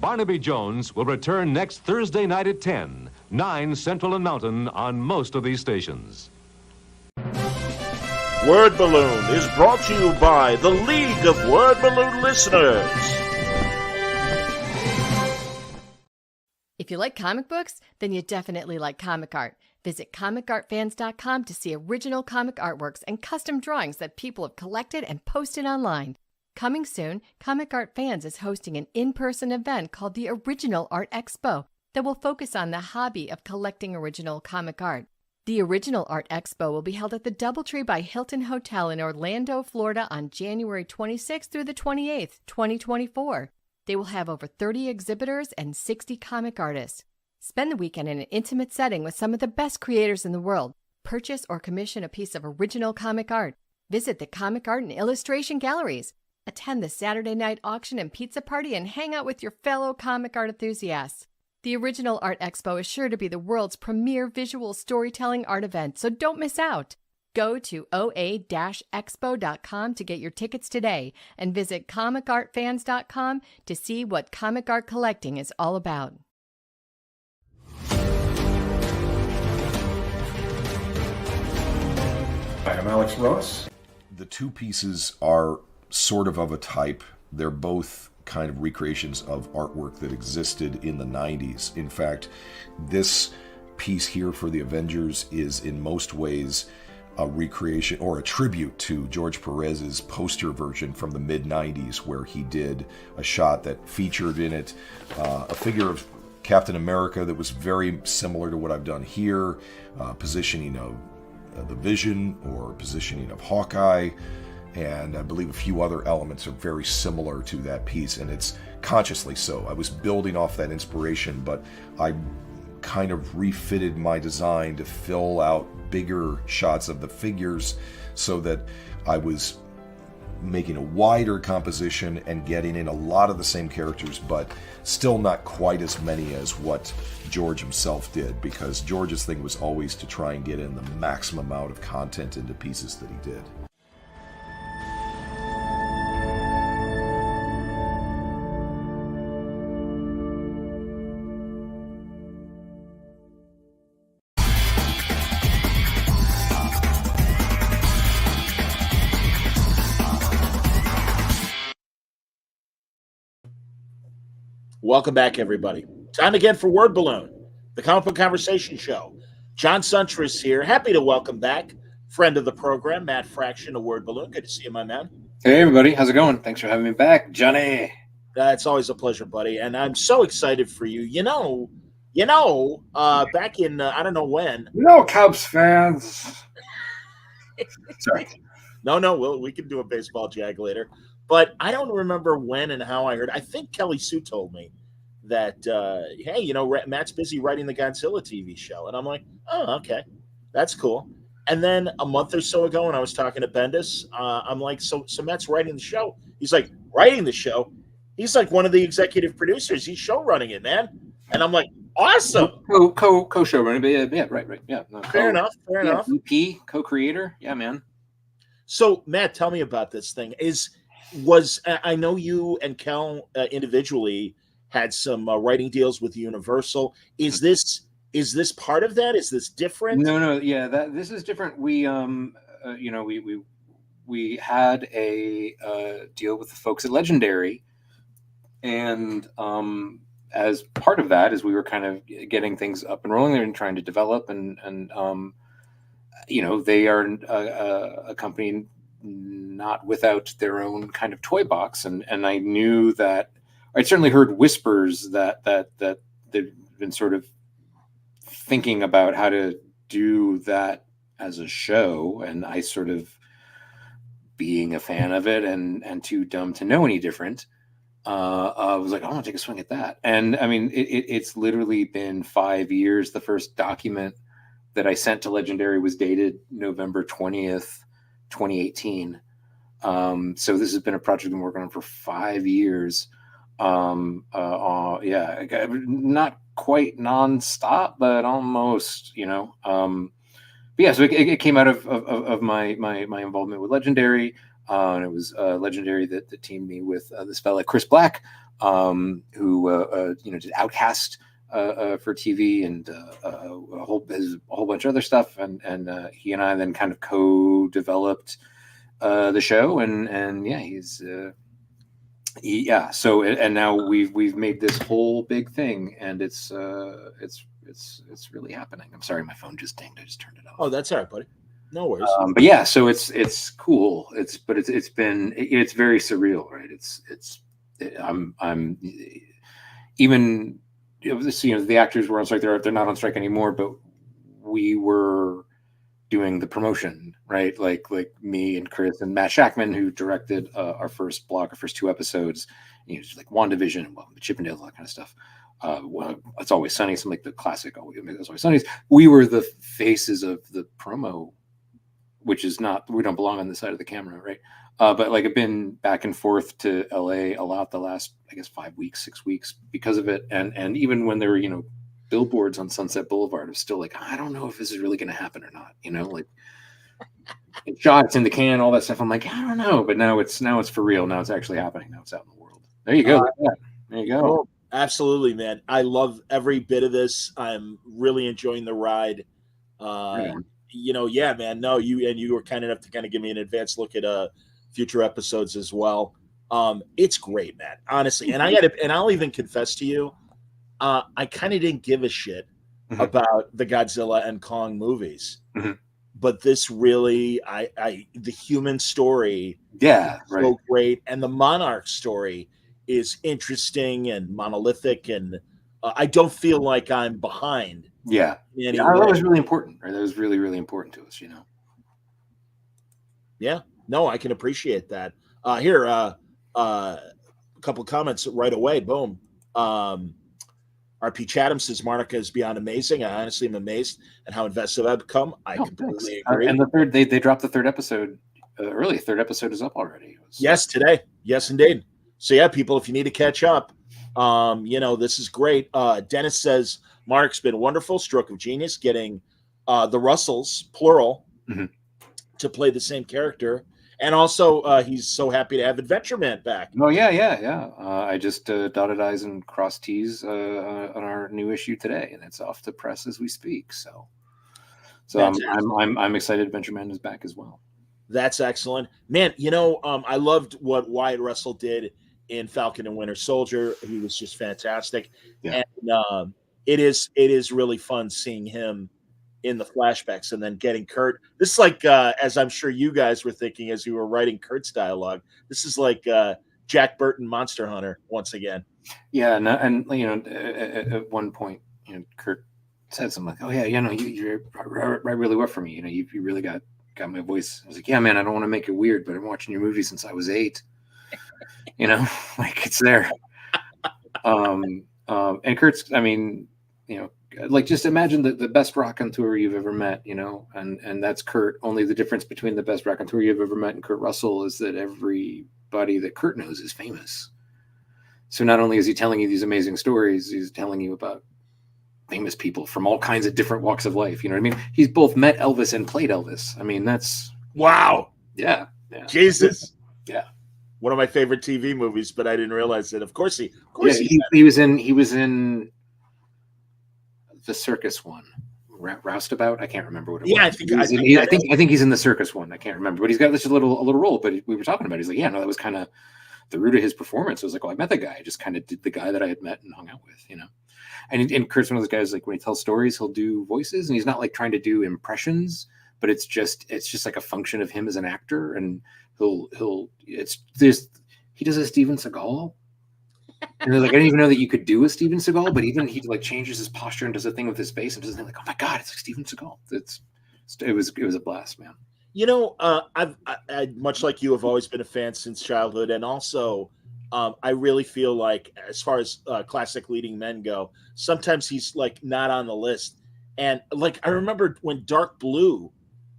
Barnaby Jones will return next Thursday night at 10, 9 Central and Mountain on most of these stations. Word Balloon is brought to you by the League of Word Balloon Listeners. If you like comic books, then you definitely like comic art. Visit comicartfans.com to see original comic artworks and custom drawings that people have collected and posted online. Coming soon, Comic Art Fans is hosting an in-person event called the Original Art Expo that will focus on the hobby of collecting original comic art. The Original Art Expo will be held at the Doubletree by Hilton Hotel in Orlando, Florida on January 26th through the 28th, 2024. They will have over 30 exhibitors and 60 comic artists. Spend the weekend in an intimate setting with some of the best creators in the world. Purchase or commission a piece of original comic art. Visit the Comic Art and Illustration Galleries. Attend the Saturday night auction and pizza party and hang out with your fellow comic art enthusiasts. The Original Art Expo is sure to be the world's premier visual storytelling art event, so don't miss out. Go to oa-expo.com to get your tickets today and visit comicartfans.com to see what comic art collecting is all about. I'm Alex Ross. The two pieces are sort of a type. They're both kind of recreations of artwork that existed in the 90s. In fact, this piece here for the Avengers is in most ways a recreation or a tribute to George Perez's poster version from the mid-90s, where he did a shot that featured in it a figure of Captain America that was very similar to what I've done here, positioning of the Vision or positioning of Hawkeye, and I believe a few other elements are very similar to that piece, and it's consciously so. I was building off that inspiration, but I kind of refitted my design to fill out bigger shots of the figures so that I was making a wider composition and getting in a lot of the same characters, but still not quite as many as what George himself did, because George's thing was always to try and get in the maximum amount of content into pieces that he did. Welcome back, everybody. Time again for Word Balloon, the comic book conversation show. John Suntress here. Happy to welcome back friend of the program, Matt Fraction of Word Balloon. Good to see you, my man. Hey, everybody. How's it going? Thanks for having me back, Johnny. It's always a pleasure, buddy. And I'm so excited for you. Back in, I don't know when. Cubs fans. Sorry. No, we can do a baseball jag later. But I don't remember when and how I heard. I think Kelly Sue told me that, hey, Matt's busy writing the Godzilla TV show. And I'm like, oh, okay, that's cool. And then a month or so ago when I was talking to Bendis, I'm like, so Matt's writing the show. He's like, writing the show? He's like one of the executive producers. He's show running it, man. And I'm like, awesome. Co-show running, but yeah, right. Yeah. No, fair enough. EP, co-creator. Yeah, man. So, Matt, tell me about this thing. I know you and Kel individually had some writing deals with Universal. Is this part of that? Is this different? No. Yeah, this is different. We we had a deal with the folks at Legendary, and as part of that, as we were kind of getting things up and rolling and trying to develop, and they are a company not without their own kind of toy box, and I knew that I'd certainly heard whispers that they've been sort of thinking about how to do that as a show, and I sort of, being a fan of it and too dumb to know any different, I was like, I want to take a swing at that. And I mean, it's literally been 5 years. The first document that I sent to Legendary was dated November 20th, 2018. So this has been a project I've been working on for 5 years. Not quite nonstop, but almost, But yeah, so it came out of my involvement with Legendary. And it was legendary that teamed me with this fella Chris Black, who did Outcast for TV and a whole bunch of other stuff, and he and I then kind of co-developed the show, and yeah, So and now we've made this whole big thing, and it's really happening. I'm sorry, my phone just dinged. I just turned it off. Oh, that's all right, buddy. No worries. But yeah, so it's cool. It's very surreal, right? I'm even, the actors were on strike. They're not on strike anymore, but we were doing the promotion, right? Like me and Chris and Matt Shackman, who directed our first 2 episodes, just like WandaVision, Chippendale, all that kind of stuff. It's Always Sunny, some like the classic It's Always Sunny. We were the faces of the promo, which is not, we don't belong on the side of the camera, right? But like I've been back and forth to LA a lot the last, I guess, 5 weeks, 6 weeks because of it. And even when there were, billboards on Sunset Boulevard, I was still like, I don't know if this is really going to happen or not, like it's shot, it's in the can, all that stuff. I'm like, I don't know, but now it's for real. Now it's actually happening. Now it's out in the world. There you go. There you go. Cool. Absolutely, man. I love every bit of this. I'm really enjoying the ride. Yeah, man. No, you were kind enough to kind of give me an advanced look at future episodes as well. It's great, man. Honestly, and I'll even confess to you, I kind of didn't give a shit about the Godzilla and Kong movies, but this really, the human story, is so great, and the Monarch story is interesting and monolithic, and I don't feel like I'm behind. Yeah, that was really important. Right, that was really, really important to us. Yeah, no, I can appreciate that. Here, a couple comments right away. Boom. RP Chatham says Monica is beyond amazing. I honestly am amazed at how invested I've become. I completely agree. And the third, they dropped the 3rd episode early. 3rd episode is up already. Yes, today. Yes, indeed. So yeah, people, if you need to catch up, this is great. Dennis says Mark's been wonderful, stroke of genius, getting the Russells, plural, to play the same character. And also, he's so happy to have Adventure Man back. Oh, yeah. I just dotted I's and crossed T's on our new issue today, and it's off to press as we speak. So I'm excited Adventure Man is back as well. That's excellent. Man, I loved what Wyatt Russell did in Falcon and Winter Soldier. He was just fantastic. Yeah. And it is really fun seeing him in the flashbacks and then getting Kurt. This is like, as I'm sure you guys were thinking as you were writing Kurt's dialogue, this is like Jack Burton Monster Hunter once again. Yeah. And at one point, Kurt said something like, oh yeah, you write really well for me. You really got my voice. I was like, yeah, man, I don't want to make it weird, but I'm watching your movie since I was 8. Like it's there. And Kurt's, like just imagine the best raconteur you've ever met, and that's Kurt. Only the difference between the best raconteur you've ever met and Kurt Russell is that everybody that Kurt knows is famous. So not only is he telling you these amazing stories, he's telling you about famous people from all kinds of different walks of life. You know what I mean? He's both met Elvis and played Elvis. I mean, that's wow. Yeah. Jesus. Yeah. One of my favorite TV movies, but I didn't realize that. Of course he was in the circus one, Roustabout. I can't remember what it was. I think he's in the circus one. I can't remember, but he's got this little role. But we were talking about it. He's like, yeah, no, that was kind of the root of his performance. I was like, I met the guy. I just kind of did the guy that I had met and hung out with, And Kurt's one of those guys, like when he tells stories, he'll do voices, and he's not like trying to do impressions, but it's just like a function of him as an actor. And he does a Steven Seagal. And they're like, I didn't even know that you could do a Steven Seagal, but even he like changes his posture and does a thing with his face and does like, oh my God, it's like Steven Seagal. It was a blast, man. I much like you have always been a fan since childhood, and also I really feel like as far as classic leading men go, sometimes he's like not on the list. And like I remember when Dark Blue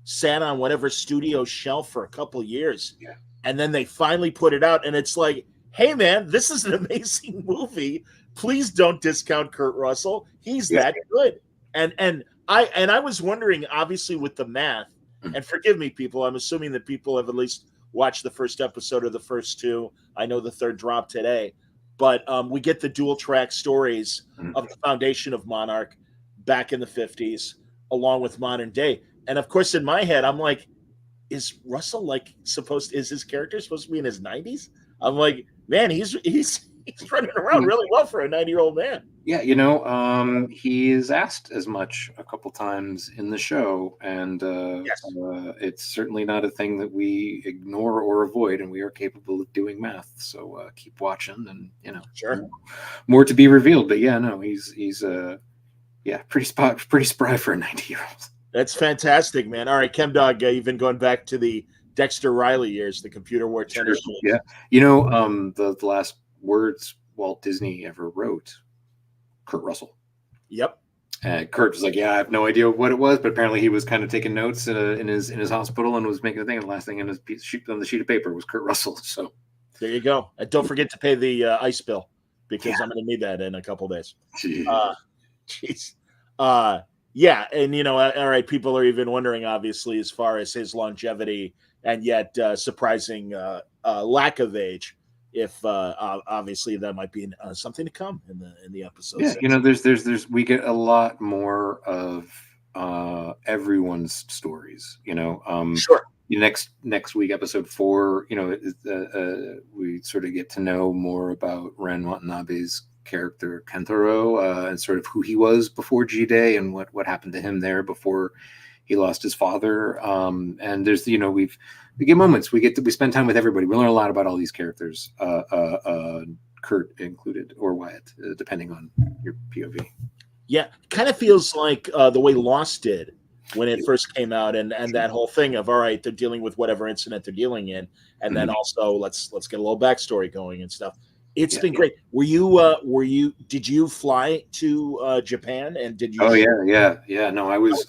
sat on whatever studio shelf for a couple years, and then they finally put it out, and it's like, hey man, this is an amazing movie. Please don't discount Kurt Russell. He's that good. And I was wondering, obviously, with the math, and forgive me, people, I'm assuming that people have at least watched the first episode of the first two. I know the third dropped today, but we get the dual track stories of the foundation of Monarch back in the 50s, along with modern day. And of course, in my head, I'm like, is Russell like is his character supposed to be in his 90s? I'm like, man, he's running around really well for a 90-year-old man. Yeah, he is asked as much a couple times in the show, and Yes. It's certainly not a thing that we ignore or avoid, and we are capable of doing math. So keep watching, and Sure. more to be revealed. But yeah, no, he's pretty spry for a 90-year-old. That's fantastic, man. All right, ChemDog, you've been going back to the Dexter Riley years, the computer wore tennis shoes. Yeah, the last words Walt Disney ever wrote, Kurt Russell. Yep. And Kurt was like, yeah, I have no idea what it was, but apparently he was kind of taking notes in his hospital and was making a thing. And the last thing on the sheet of paper was Kurt Russell. So there you go. And don't forget to pay the ice bill, because I'm going to need that in a couple days. Jeez. Yeah, and all right, people are even wondering, obviously, as far as his longevity and yet surprising lack of age. If obviously that might be something to come in the episode. Yeah, there's we get a lot more of everyone's stories. Sure. Next week, episode 4. We sort of get to know more about Ren Watanabe's character Kentaro, and sort of who he was before G-Day and what happened to him there before he lost his father. And there's we get moments, we spend time with everybody. We learn a lot about all these characters, Kurt included, or Wyatt, depending on your POV. Yeah, kind of feels like the way Lost did when it first came out, and that whole thing of, all right, they're dealing with whatever incident they're dealing in, and then also let's get a little backstory going and stuff. It's been great. Did you fly to Japan, and did you? Oh yeah. No, I was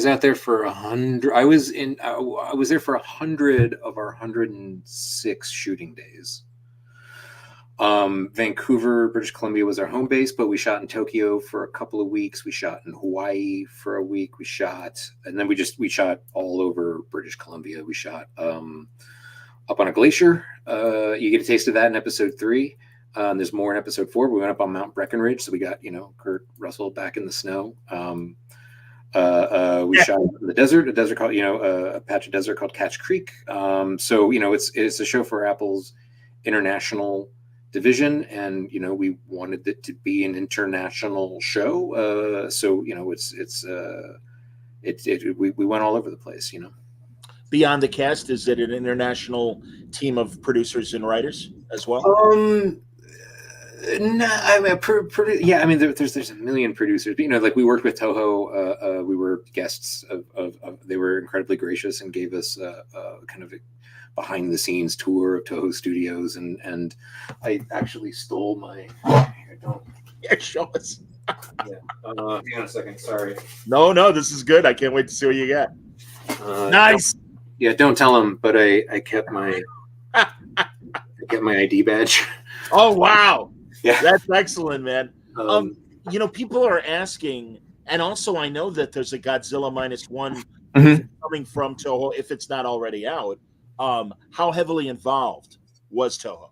out there for 100. I was there for 100 of our 106 shooting days. Vancouver, British Columbia was our home base, but we shot in Tokyo for a couple of weeks. We shot in Hawaii for a week. And then we shot all over British Columbia. We shot up on a glacier. You get a taste of that in episode 3. There's more in episode 4. We went up on Mount Breckenridge, so we got Kurt Russell back in the snow. We shot in the desert, a desert called a patch of desert called Catch Creek. So it's a show for Apple's international division, and we wanted it to be an international show. So we went all over the place. Beyond the cast, is it an international team of producers and writers as well? No, I mean, there's a million producers, but like we worked with Toho. We were guests of they were incredibly gracious and gave us a kind of a behind the scenes tour of Toho Studios, and I actually stole my. Show us. Hang on a second. Sorry. No, this is good. I can't wait to see what you got. Nice. Yeah, don't tell him, but I kept my ID badge. Oh wow. Yeah, that's excellent, man. People are asking, and also I know that there's a Godzilla -1 coming from Toho, if it's not already out. How heavily involved was Toho?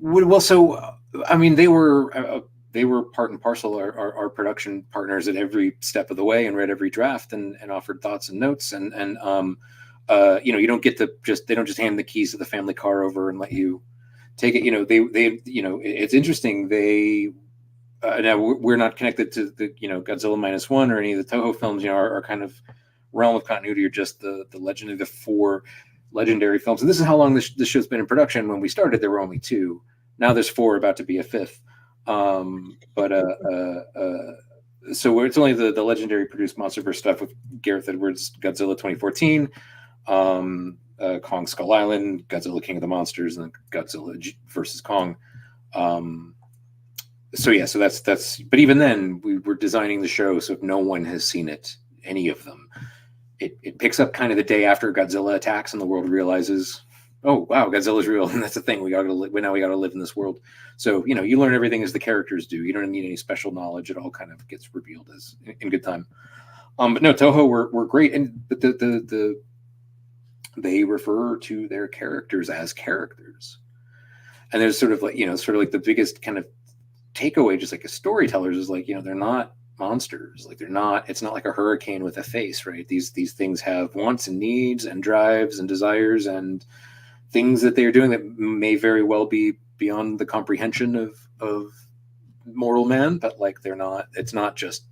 Well, so I mean, they were part and parcel our production partners at every step of the way, and read every draft and offered thoughts and notes, and you don't get they don't just hand the keys to the family car over and let you take it. It's interesting. They now we're not connected to the Godzilla -1 or any of the Toho films. Our kind of realm of continuity are just the legend of the 4 legendary films. And this is how long this show's been in production. When we started, there were only 2. Now there's 4, about to be a 5th. So it's only the legendary produced MonsterVerse stuff with Gareth Edwards' Godzilla 2014, Kong Skull Island, Godzilla King of the Monsters, and Godzilla versus Kong. So that's. But even then, we were designing the show, so if no one has seen it, any of them, it picks up kind of the day after Godzilla attacks, and the world realizes, oh wow, Godzilla's real, and that's the thing. We got to live in this world. So you learn everything as the characters do. You don't need any special knowledge. It all kind of gets revealed as in good time. But no, Toho were great, and but the they refer to their characters as characters. And there's sort of like, sort of like the biggest kind of takeaway, just like as storytellers, is like, they're not monsters. Like it's not like a hurricane with a face, right? These things have wants and needs and drives and desires and things that they're doing that may very well be beyond the comprehension of mortal man, but like it's not just,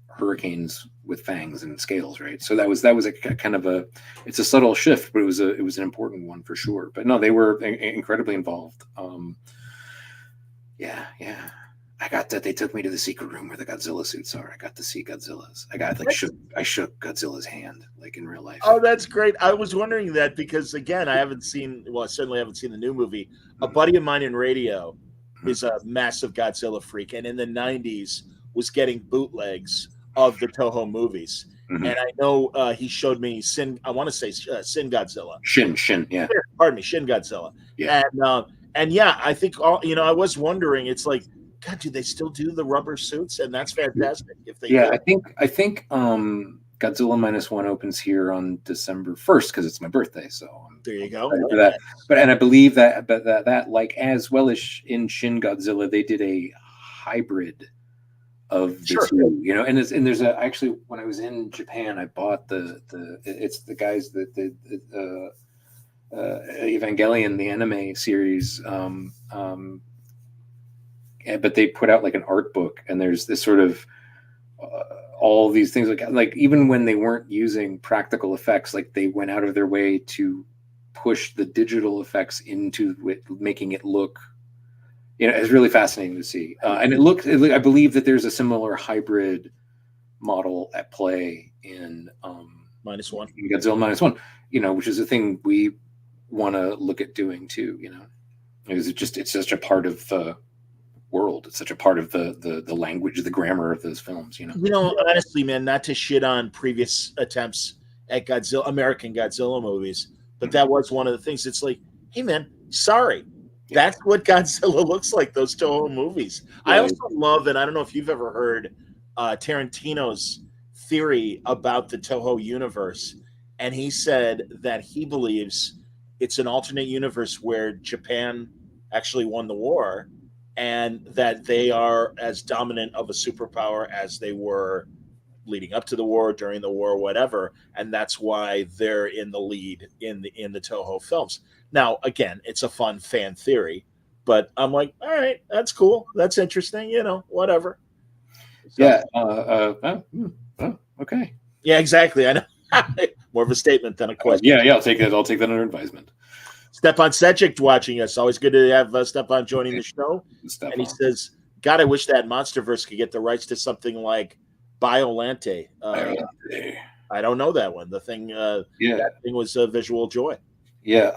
hurricanes with fangs and scales, right? So that was a kind of it's a subtle shift, but it was an important one for sure. But no, they were incredibly involved. Yeah. I got that. They took me to the secret room where the Godzilla suits are. I got to see Godzilla's. I shook Godzilla's hand like in real life. Oh, that's great. I was wondering that because again, I certainly haven't seen the new movie. A buddy of mine in radio is a massive Godzilla freak, and in the 90s was getting bootlegs of the Toho movies. And I know he showed me Shin Godzilla. Shin, yeah. Pardon me, Shin Godzilla. Yeah. And yeah, I think I was wondering, it's like, God, do they still do the rubber suits? And that's fantastic. If they do. I think Godzilla -1 opens here on December 1st because it's my birthday. So there you go. For that. And I believe that like as well as in Shin Godzilla, they did a hybrid of the two, and there's actually when I was in Japan, I bought it's the guys that the Evangelion, the anime series, but they put out like an art book, and there's this sort of all these things like even when they weren't using practical effects, like they went out of their way to push the digital effects into it, making it look, it's really fascinating to see. And I believe that there's a similar hybrid model at play in -1, Godzilla -1, which is a thing we want to look at doing too, because it's such a part of the world. It's such a part of the language, the grammar of those films, honestly, man, not to shit on previous attempts at American Godzilla movies, but that was one of the things. It's like, hey man, sorry. That's what Godzilla looks like, those Toho movies. Yeah. I also love, and I don't know if you've ever heard Tarantino's theory about the Toho universe. And he said that he believes it's an alternate universe where Japan actually won the war and that they are as dominant of a superpower as they were leading up to the war, during the war, whatever. And that's why they're in the lead in the Toho films. Now, again, it's a fun fan theory, but I'm like, all right, that's cool. That's interesting, whatever. So, yeah. Okay. Yeah, exactly. I know. More of a statement than a question. Yeah, I'll take that. I'll take that under advisement. Stepan Sejic watching us. Always good to have Stepan joining the show. And he says, God, I wish that Monsterverse could get the rights to something like Biolante. I don't know that one. The thing, that thing was a visual joy. Yeah.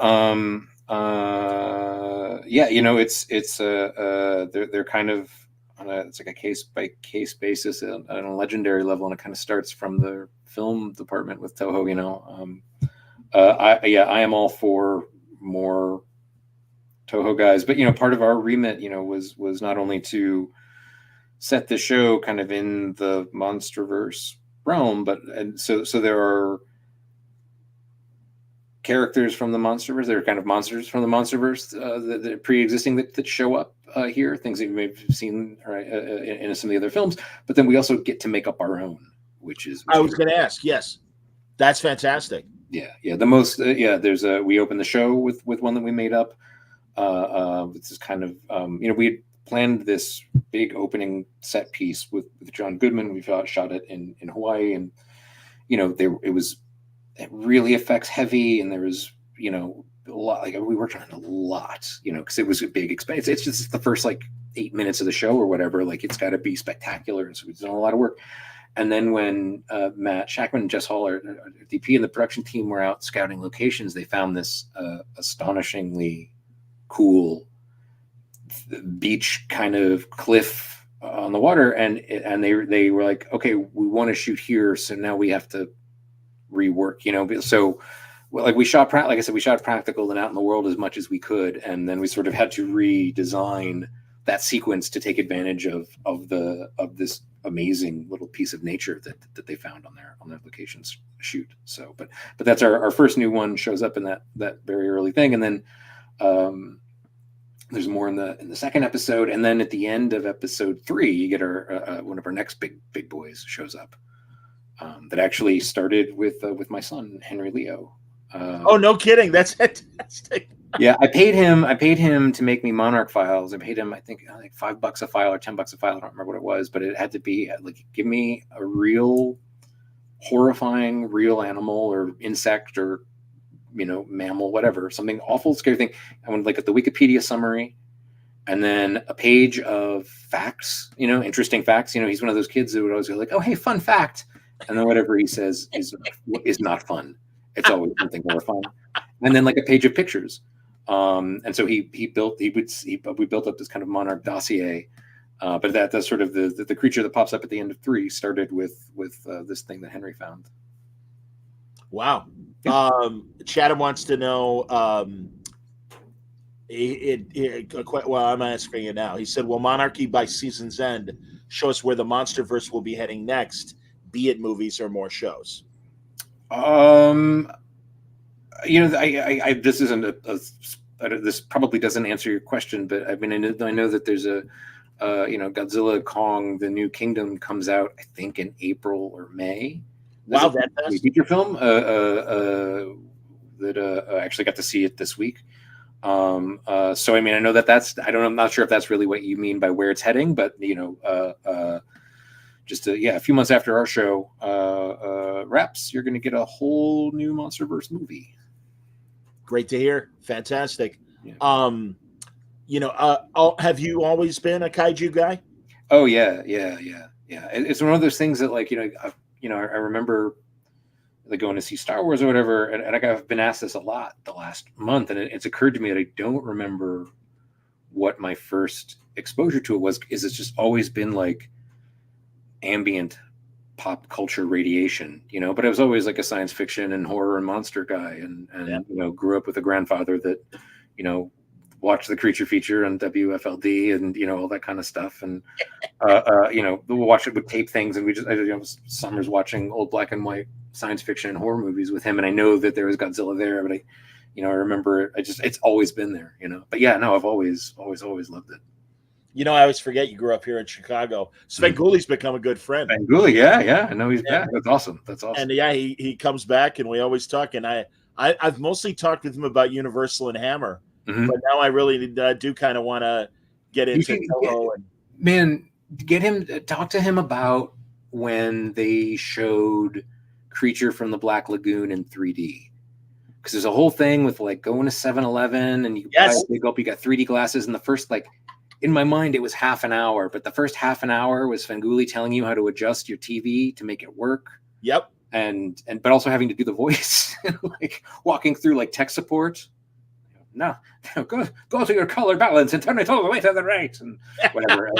It's they're kind of on it's like a case by case basis on a legendary level, and it kind of starts from the film department with Toho. I am all for more Toho guys, but part of our remit, was not only to set the show kind of in the Monsterverse realm, and so there are characters from the Monsterverse. There are kind of monsters from the Monsterverse that are pre-existing that show up here, things that you may have seen in some of the other films. But then we also get to make up our own, which I was going to ask. Yes, that's fantastic. Yeah. The most. There's we opened the show with one that we made up. This is kind of we had planned this big opening set piece with John Goodman. We shot it in Hawaii, and it was really effects heavy, and there was a lot, like we worked on it a lot, because it was a big expense. It's just the first 8 minutes of the show or whatever, it's got to be spectacular, and so we've done a lot of work. And then when Matt Shackman and Jess Hall, our DP, and the production team were out scouting locations, they found this astonishingly cool beach kind of cliff on the water, and they were like, okay, we want to shoot here, so now we have to rework, so we shot, like I said, we shot practical and out in the world as much as we could, and then we sort of had to redesign that sequence to take advantage of this amazing little piece of nature that they found on their locations shoot. So, but that's our first new one, shows up in that very early thing, and then there's more in the second episode, and then at the end of episode 3, you get our one of our next big boys shows up. That actually started with my son Henry Leo. Oh, no kidding! That's fantastic. Yeah, I paid him to make me Monarch files. I paid him, I think, like $5 a file or $10 a file. I don't remember what it was, but it had to be like, give me a real horrifying real animal or insect or mammal, whatever, something awful, scary thing. I wanted like the Wikipedia summary, and then a page of facts, interesting facts. He's one of those kids who would always go like, "Oh, hey, fun fact," and then whatever he says is not fun. It's always something horrifying. And then like a page of pictures. And so we built up this kind of Monarch dossier. But that's sort of the creature that pops up at the end of 3 started with this thing that Henry found. Wow. Chatham wants to know. Well, I'm asking it now. He said, "Will Monarchy by season's end show us where the MonsterVerse will be heading next, be it movies or more shows?" This isn't this probably doesn't answer your question, but I mean, I know that there's a Godzilla Kong: The New Kingdom comes out, I think, in April or May. Wow, that's a feature film that I actually got to see it this week. So I mean, I know I'm not sure if that's really what you mean by where it's heading, but just a few months after our show wraps, you're going to get a whole new MonsterVerse movie. Great to hear. Fantastic. Yeah. Have you always been a kaiju guy? Oh yeah. It's one of those things that, like, I remember like going to see Star Wars or whatever, and I've been asked this a lot the last month, and it's occurred to me that I don't remember what my first exposure to it was. It's just always been like ambient pop culture radiation, but I was always like a science fiction and horror and monster guy, and grew up with a grandfather that watched the creature feature on WFLD and all that kind of stuff, and we'll watch it with tape things, and we just summers watching old black and white science fiction and horror movies with him, and I know that there was Godzilla there, but I remember it's always been there, but yeah, no, I've always loved it. I always forget you grew up here in Chicago. Svengoolie's become a good friend. Svengoolie, yeah. I know he's back. That's awesome. And yeah, he comes back, and we always talk. And I've mostly talked with him about Universal and Hammer, but now I really do kind of want to get into Toho. Talk to him about when they showed Creature from the Black Lagoon in 3D. Because there's a whole thing with like going to 7-Eleven and you buy a big up, you got 3D glasses, and the first, like, in my mind, it was half an hour, but the first half an hour was Svengoolie telling you how to adjust your TV to make it work. Yep. But also having to do the voice, like walking through like tech support. No, go to your color balance and turn it all the way to the right, and whatever.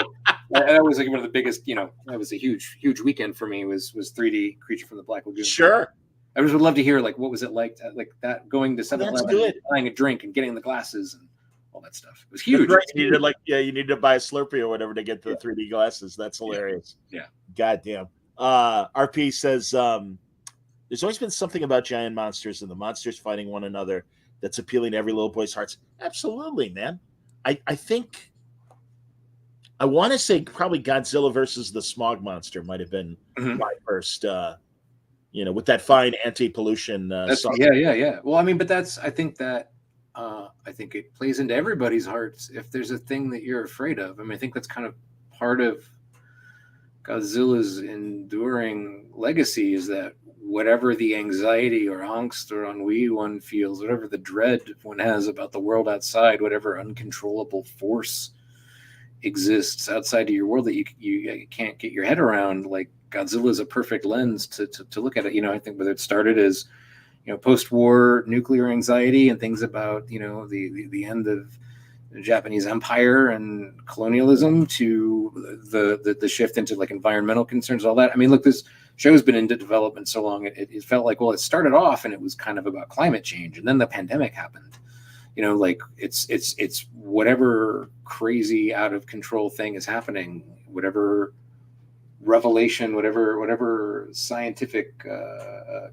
That was like one of the biggest, that was a huge weekend for me, was 3D Creature from the Black Lagoon. Sure. I just would love to hear, like, what was it like that, going to 7-Eleven, buying a drink and getting the glasses and all that stuff. It was huge. Right. You needed to buy a Slurpee or whatever to get the 3D glasses. That's hilarious. Yeah. Goddamn. RP says there's always been something about giant monsters and the monsters fighting one another that's appealing to every little boy's hearts. Absolutely, man. I think I want to say probably Godzilla versus the Smog Monster might have been my first with that fine anti-pollution song. Yeah. Well, I mean, but I think it plays into everybody's hearts if there's a thing that you're afraid of. I mean, I think that's kind of part of Godzilla's enduring legacy, is that whatever the anxiety or angst or ennui one feels, whatever the dread one has about the world outside, whatever uncontrollable force exists outside of your world that you can't get your head around, like, Godzilla is a perfect lens to look at it. I think whether it started as post-war nuclear anxiety and things about, the end of the Japanese empire and colonialism, to the shift into like environmental concerns, all that. I mean, look, this show's been into development so long, it felt like, well, it started off and it was kind of about climate change, and then the pandemic happened. Like it's whatever crazy out of control thing is happening, whatever revelation, whatever scientific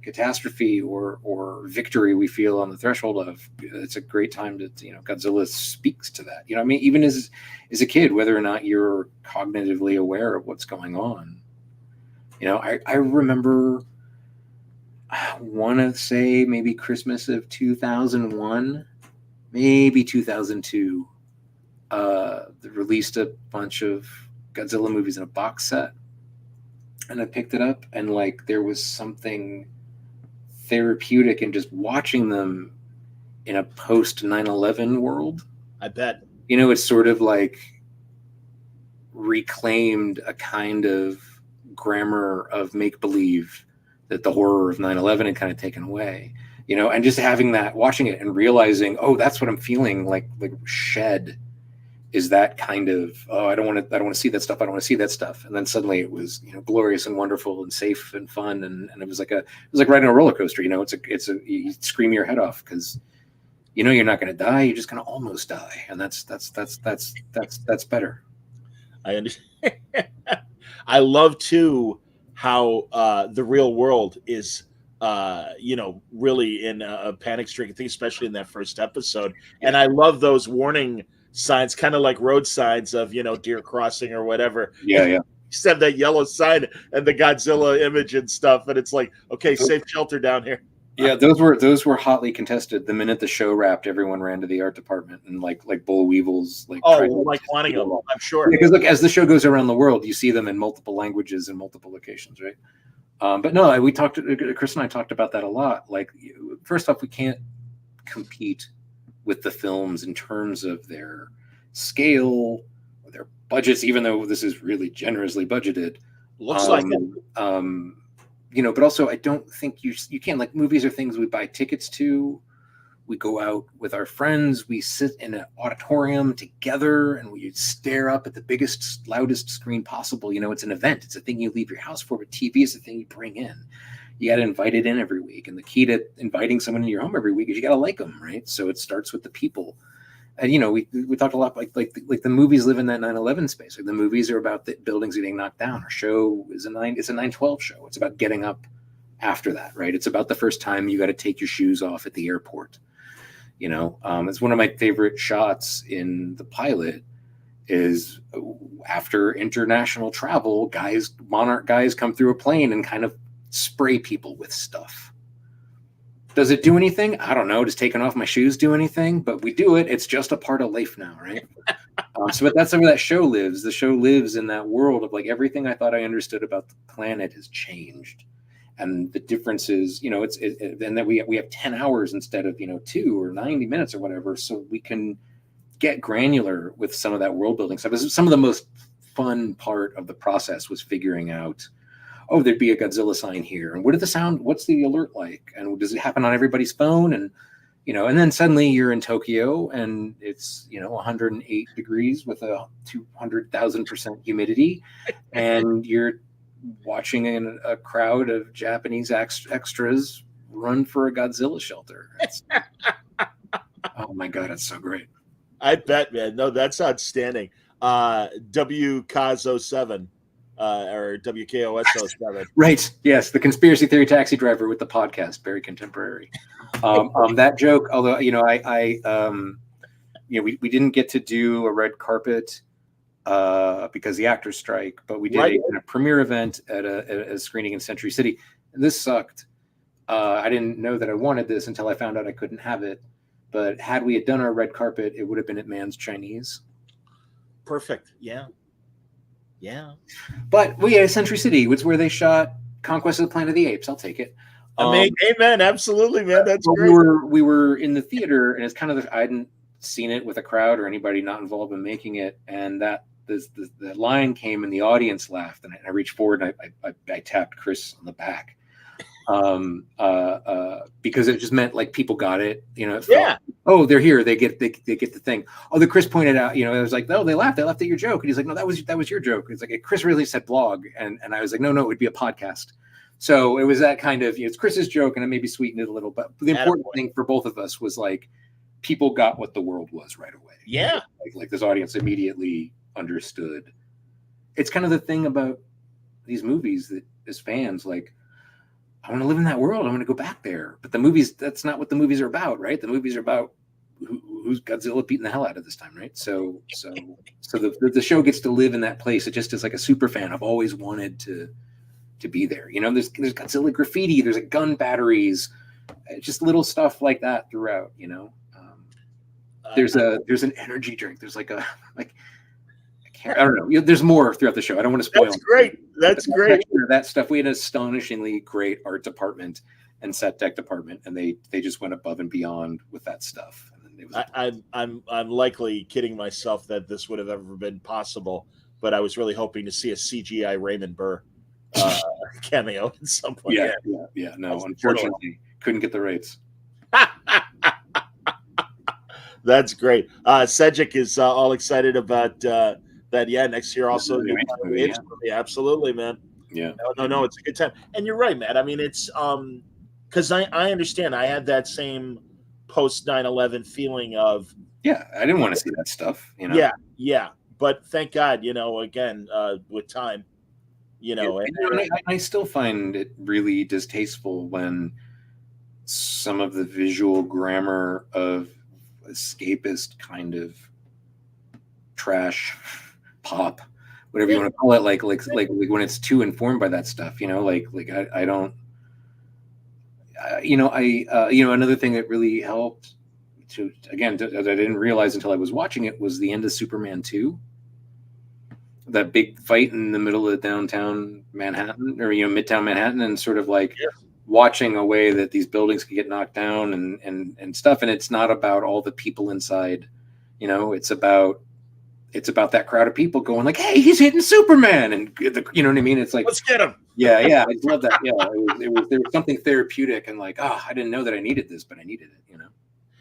catastrophe or victory we feel on the threshold of, it's a great time to, Godzilla speaks to that. I mean, even as a kid, whether or not you're cognitively aware of what's going on. I remember, I want to say maybe Christmas of 2001, maybe 2002, they released a bunch of Godzilla movies in a box set. And I picked it up, and like there was something therapeutic in just watching them in a post 9/11 world. I bet. It's sort of like reclaimed a kind of grammar of make believe that the horror of 9/11 had kind of taken away. And just having that, watching it and realizing, oh, that's what I'm feeling like Shed is that kind of, oh, I don't want to see that stuff. I don't want to see that stuff. And then suddenly it was, glorious and wonderful and safe and fun. And it was like riding a roller coaster. You scream your head off because, you're not going to die. You're just going to almost die. And that's better. I understand. I love too how the real world is, really in a panic stricken thing, especially in that first episode. And I love those warning signs, kind of like road signs of, deer crossing or whatever. Yeah. Just have that yellow sign and the Godzilla image and stuff. And it's like, okay, safe shelter down here. Yeah, those were hotly contested. The minute the show wrapped, everyone ran to the art department and like Bull Weevils, wanting them, I'm sure. Because look, as the show goes around the world, you see them in multiple languages and multiple locations, right? But no, Chris and I talked about that a lot. Like, first off, we can't compete with the films in terms of their scale or their budgets, even though this is really generously budgeted. Looks like it. But also I don't think you can, like, movies are things we buy tickets to. We go out with our friends, we sit in an auditorium together and we stare up at the biggest, loudest screen possible. It's an event. It's a thing you leave your house for, but TV is a thing you bring in. You got to invite it in every week. And the key to inviting someone in your home every week is you got to like them, right? So it starts with the people. And, we talked a lot like the movies live in that 9/11 space. Like, the movies are about the buildings getting knocked down. Our show is it's a 9/12 show. It's about getting up after that, right? It's about the first time you got to take your shoes off at the airport. It's one of my favorite shots in the pilot is after international travel, Monarch guys come through a plane and kind of spray people with stuff. Does it do anything? I don't know. Does taking off my shoes do anything? But we do it. It's just a part of life now, right? But that's where that show lives. The show lives in that world of like everything I thought I understood about the planet has changed. And the difference is, and that we have 10 hours instead of, 2 or 90 minutes or whatever. So we can get granular with some of that world building stuff. Some of the most fun part of the process was figuring out, oh, there'd be a Godzilla sign here. And what's the alert like? And does it happen on everybody's phone? And, and then suddenly you're in Tokyo and it's, 108 degrees with a 200,000% humidity. And you're watching a crowd of Japanese extras run for a Godzilla shelter. Oh my God, it's so great. I bet, man. No, that's outstanding. WKOS07. Or WKOS07. Right. Yes. The conspiracy theory taxi driver with the podcast. Very contemporary. That joke, although, we didn't get to do a red carpet because the actors strike, but we did a premiere event at a screening in Century City. And this sucked. I didn't know that I wanted this until I found out I couldn't have it. But had we had done our red carpet, it would have been at Man's Chinese. Perfect. Yeah. Yeah. But we had Century City, which is where they shot Conquest of the Planet of the Apes. I'll take it. Amen. Absolutely, man. That's great. We were in the theater, and it's kind of I hadn't seen it with a crowd or anybody not involved in making it, and that the line came and the audience laughed, and I reached forward and I tapped Chris on the back, because it just meant like people got it, it felt, oh, they're here, they get the thing. Oh, the Chris pointed out, it was like, no, they laughed at your joke, and he's like, no, that was your joke. It's like, Chris really said blog, and I was like, no, it would be a podcast. So it was that kind of, it's Chris's joke, and I maybe sweetened it a little, but the important thing for both of us was like, people got what the world was right away. Yeah. Like this audience immediately understood. It's kind of the thing about these movies that as fans, like, I want to live in that world. I want to go back there. But the movies, that's not what the movies are about, right? The movies are about who's Godzilla beating the hell out of this time, right? So the show gets to live in that place. It just is like a super fan. I've always wanted to be there. You know, there's Godzilla graffiti, there's gun batteries, just little stuff like that throughout. You know, there's an energy drink. There's like I don't know. There's more throughout the show. I don't want to spoil. That's great. That's great. That stuff. We had an astonishingly great art department and set deck department, and they just went above and beyond with that stuff. And it was I'm likely kidding myself that this would have ever been possible, but I was really hoping to see a CGI Raymond Burr cameo at some point. Yeah. No, unfortunately, couldn't get the rates. That's great. Cedric is all excited about that. Yeah, next year also. Absolutely, man. Yeah. No, it's a good time. And you're right, man. I mean, it's because I understand. I had that same post 9/11 feeling of I didn't want to see that stuff. You know. Yeah. But thank God, you know, again, with time, you know, I still find it really distasteful when some of the visual grammar of escapist kind of trash pop, whatever you want to call it, like when it's too informed by that stuff, you know, I don't, another thing that really helped that I didn't realize until I was watching it was the end of Superman 2. That big fight in the middle of downtown Manhattan, or Midtown Manhattan, and sort of like watching a way that these buildings can get knocked down and stuff. And it's not about all the people inside, you know, it's about that crowd of people going like, "Hey, he's hitting Superman," and you know what I mean? It's like, let's get him. Yeah, I love that. Yeah, there was something therapeutic and like, I didn't know that I needed this, but I needed it. You know,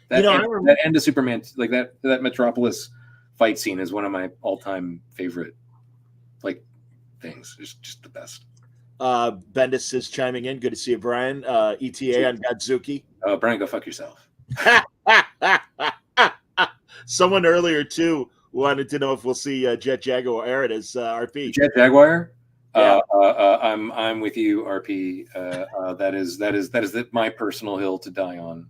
that end of Superman, like that Metropolis fight scene is one of my all-time favorite things. It's just the best. Bendis is chiming in. Good to see you, Brian. ETA on Godzuki. Oh, Brian, go fuck yourself. Someone earlier too wanted to know if we'll see Jet Jaguar as RP. Jet Jaguar. Yeah. I'm with you, RP. That is my personal hill to die on.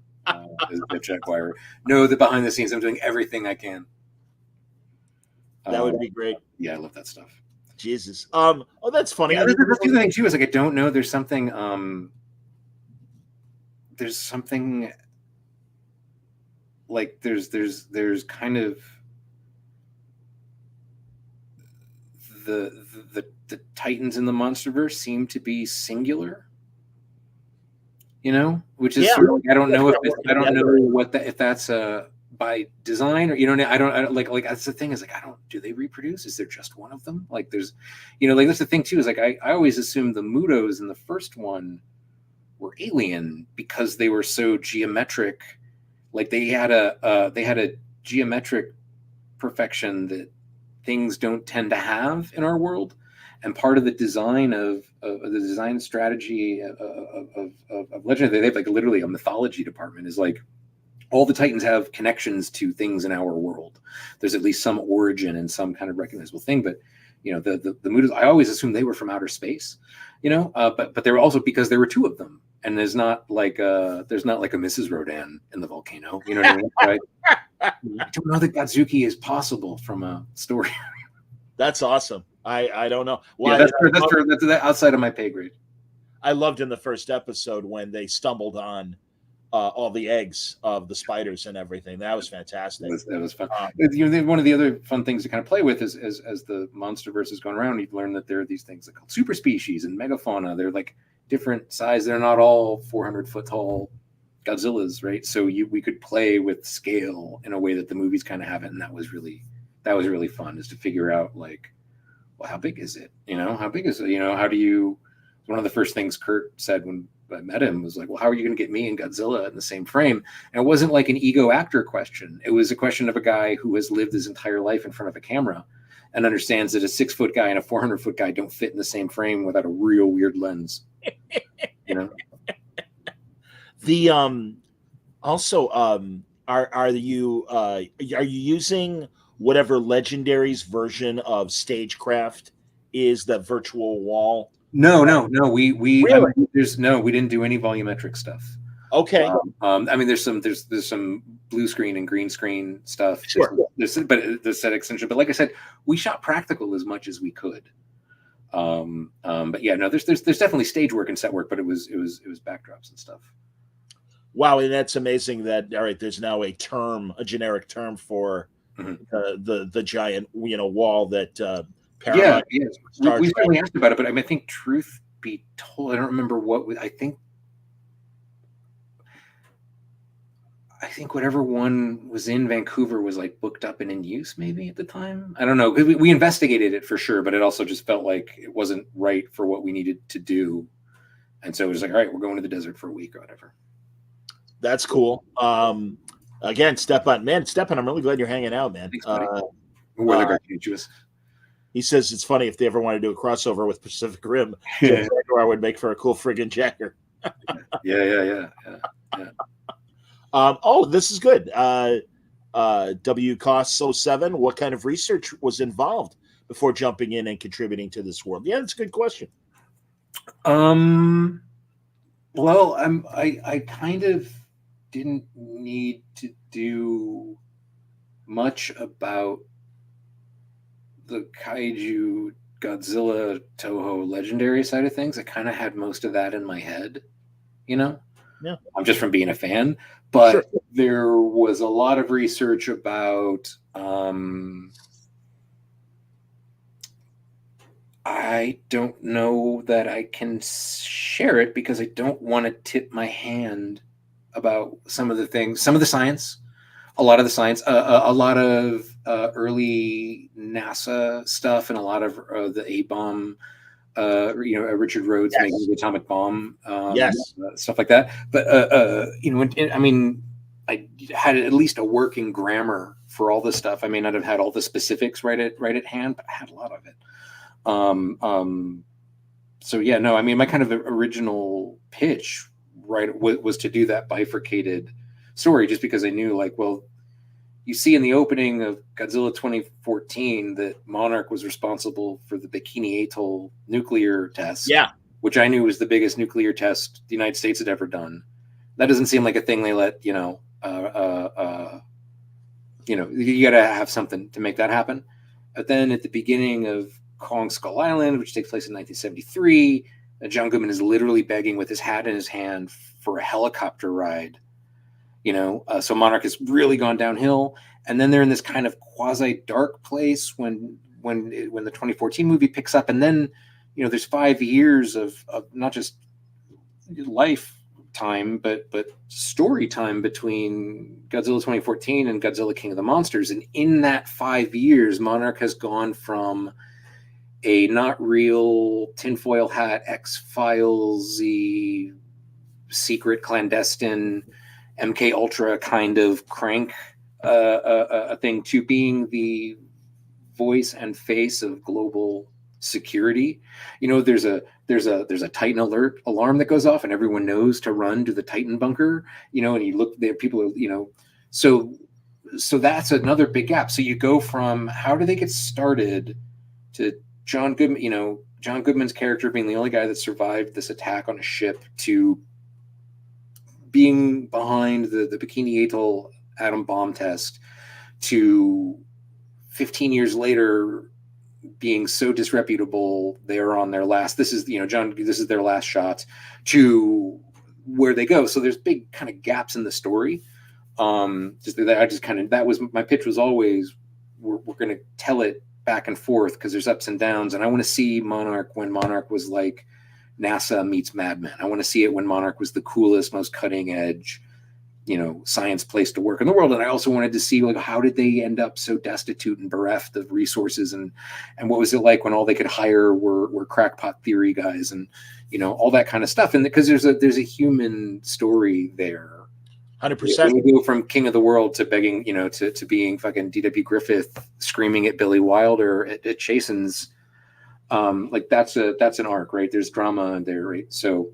Is Jet Jaguar. Know that behind the scenes, I'm doing everything I can. That would be great. Yeah, I love that stuff. Jesus. That's funny. Yeah, that's the thing too. Is like I don't know. There's something. Like there's kind of the Titans in the MonsterVerse seem to be singular. You know, which is sort of like, I don't know if that's by design, or I don't like that's the thing, is like do they reproduce? Is there just one of them? Like there's that's the thing too, is like I always assumed the Mutos in the first one were alien because they were so geometric, like they had a geometric perfection that things don't tend to have in our world. And part of the design of the design strategy of Legend, they have like literally a mythology department, is like all the Titans have connections to things in our world. There's at least some origin and some kind of recognizable thing. But the Mutos, I always assumed they were from outer space. But they were also, because there were two of them, and there's not like a Mrs. Rodan in the volcano. You know what I mean? Right? I don't know that Godzuki is possible from a story. That's awesome. I don't know. Well, that's outside of my pay grade. I loved in the first episode when they stumbled on all the eggs of the spiders and everything. That was fantastic. That was fun. One of the other fun things to kind of play with is as the MonsterVerse is going around, you learn that there are these things called super species and megafauna. They're like different size. They're not all 400-foot tall Godzillas, right? So we could play with scale in a way that the movies kind of haven't, and that was really fun, is to figure out like, well, how big is it? How big is it? How do you? One of the first things Kurt said when I met him was like, well, how are you going to get me and Godzilla in the same frame? And it wasn't like an ego actor question. It was a question of a guy who has lived his entire life in front of a camera and understands that a 6-foot guy and a 400-foot guy don't fit in the same frame without a real weird lens. The also are you using whatever Legendary's version of stagecraft is the virtual wall? No. We Really? we didn't do any volumetric stuff. Okay. I mean, there's some blue screen and green screen stuff. Sure. But the set extension. But like I said, we shot practical as much as we could. But yeah, no, there's definitely stage work and set work, but it was backdrops and stuff. Wow, and that's amazing that all right, there's now a generic term for the giant wall that Paramount. Yeah. We certainly asked about it, but I mean, I think truth be told, I don't remember I think whatever one was in Vancouver was like booked up and in use maybe at the time. I don't know. We investigated it for sure, but it also just felt like it wasn't right for what we needed to do. And so it was like, all right, we're going to the desert for a week or whatever. That's cool. Again, Stepan, I'm really glad you're hanging out, man. Weather gargantuous. He says it's funny if they ever want to do a crossover with Pacific Rim, Jaguar would make for a cool friggin' Jacker. Yeah. This is good. W Costs 07. What kind of research was involved before jumping in and contributing to this world? Yeah, that's a good question. Well, I kind of didn't need to do much about the kaiju Godzilla Toho legendary side of things. I kind of had most of that in my head, Yeah. I'm just from being a fan, but sure. There was a lot of research about, I don't know that I can share it because I don't want to tip my hand about some of the things, some of the science, a lot of the science, a lot of early NASA stuff, and a lot of the A-bomb, Richard Rhodes making the atomic bomb, stuff like that. But I had at least a working grammar for all this stuff. I may not have had all the specifics right at hand, but I had a lot of it. So yeah, no, I mean, my kind of original pitch, was to do that bifurcated story, just because I knew, like, well, you see in the opening of Godzilla 2014 that Monarch was responsible for the Bikini Atoll nuclear test, which I knew was the biggest nuclear test the United States had ever done. That doesn't seem like a thing they let, you got to have something to make that happen. But then at the beginning of Kong Skull Island, which takes place in 1973, John Goodman is literally begging with his hat in his hand for a helicopter ride. So Monarch has really gone downhill, and then they're in this kind of quasi dark place when the 2014 movie picks up, and then there's 5 years of not just lifetime but story time between Godzilla 2014 and Godzilla King of the Monsters, and in that 5 years, Monarch has gone from a not real tinfoil hat X-Files-y secret clandestine MK Ultra kind of crank a thing to being the voice and face of global security. There's a Titan alert alarm that goes off, and everyone knows to run to the Titan bunker. And you look there, people are so that's another big gap. So you go from how do they get started to John Goodman, John Goodman's character being the only guy that survived this attack on a ship, to being behind the Bikini Atoll atom bomb test, to 15 years later being so disreputable they're on their last, this is their last shot, to where they go. So there's big kind of gaps in the story. That was my pitch, was always we're going to tell it back and forth because there's ups and downs, and I want to see Monarch when Monarch was like NASA meets Mad Men. I want to see it when Monarch was the coolest, most cutting edge, science place to work in the world. And I also wanted to see, like, how did they end up so destitute and bereft of resources, and what was it like when all they could hire were crackpot theory guys, and all that kind of stuff. And because there's a human story there. 100%. We go from King of the World to begging, to being fucking D.W. Griffith screaming at Billy Wilder at Chasen's. That's an arc, right? There's drama there, right? So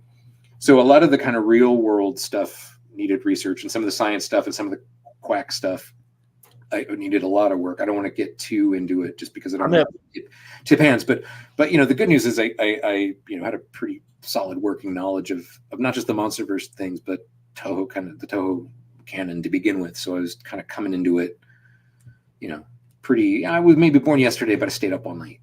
a lot of the kind of real world stuff needed research, and some of the science stuff and some of the quack stuff I needed a lot of work. I don't want to get too into it just because I don't I'm want to get tip hands. But the good news is I had a pretty solid working knowledge of not just the MonsterVerse things, but the Toho canon to begin with. So I was kind of coming into it, I was maybe born yesterday, but I stayed up all night,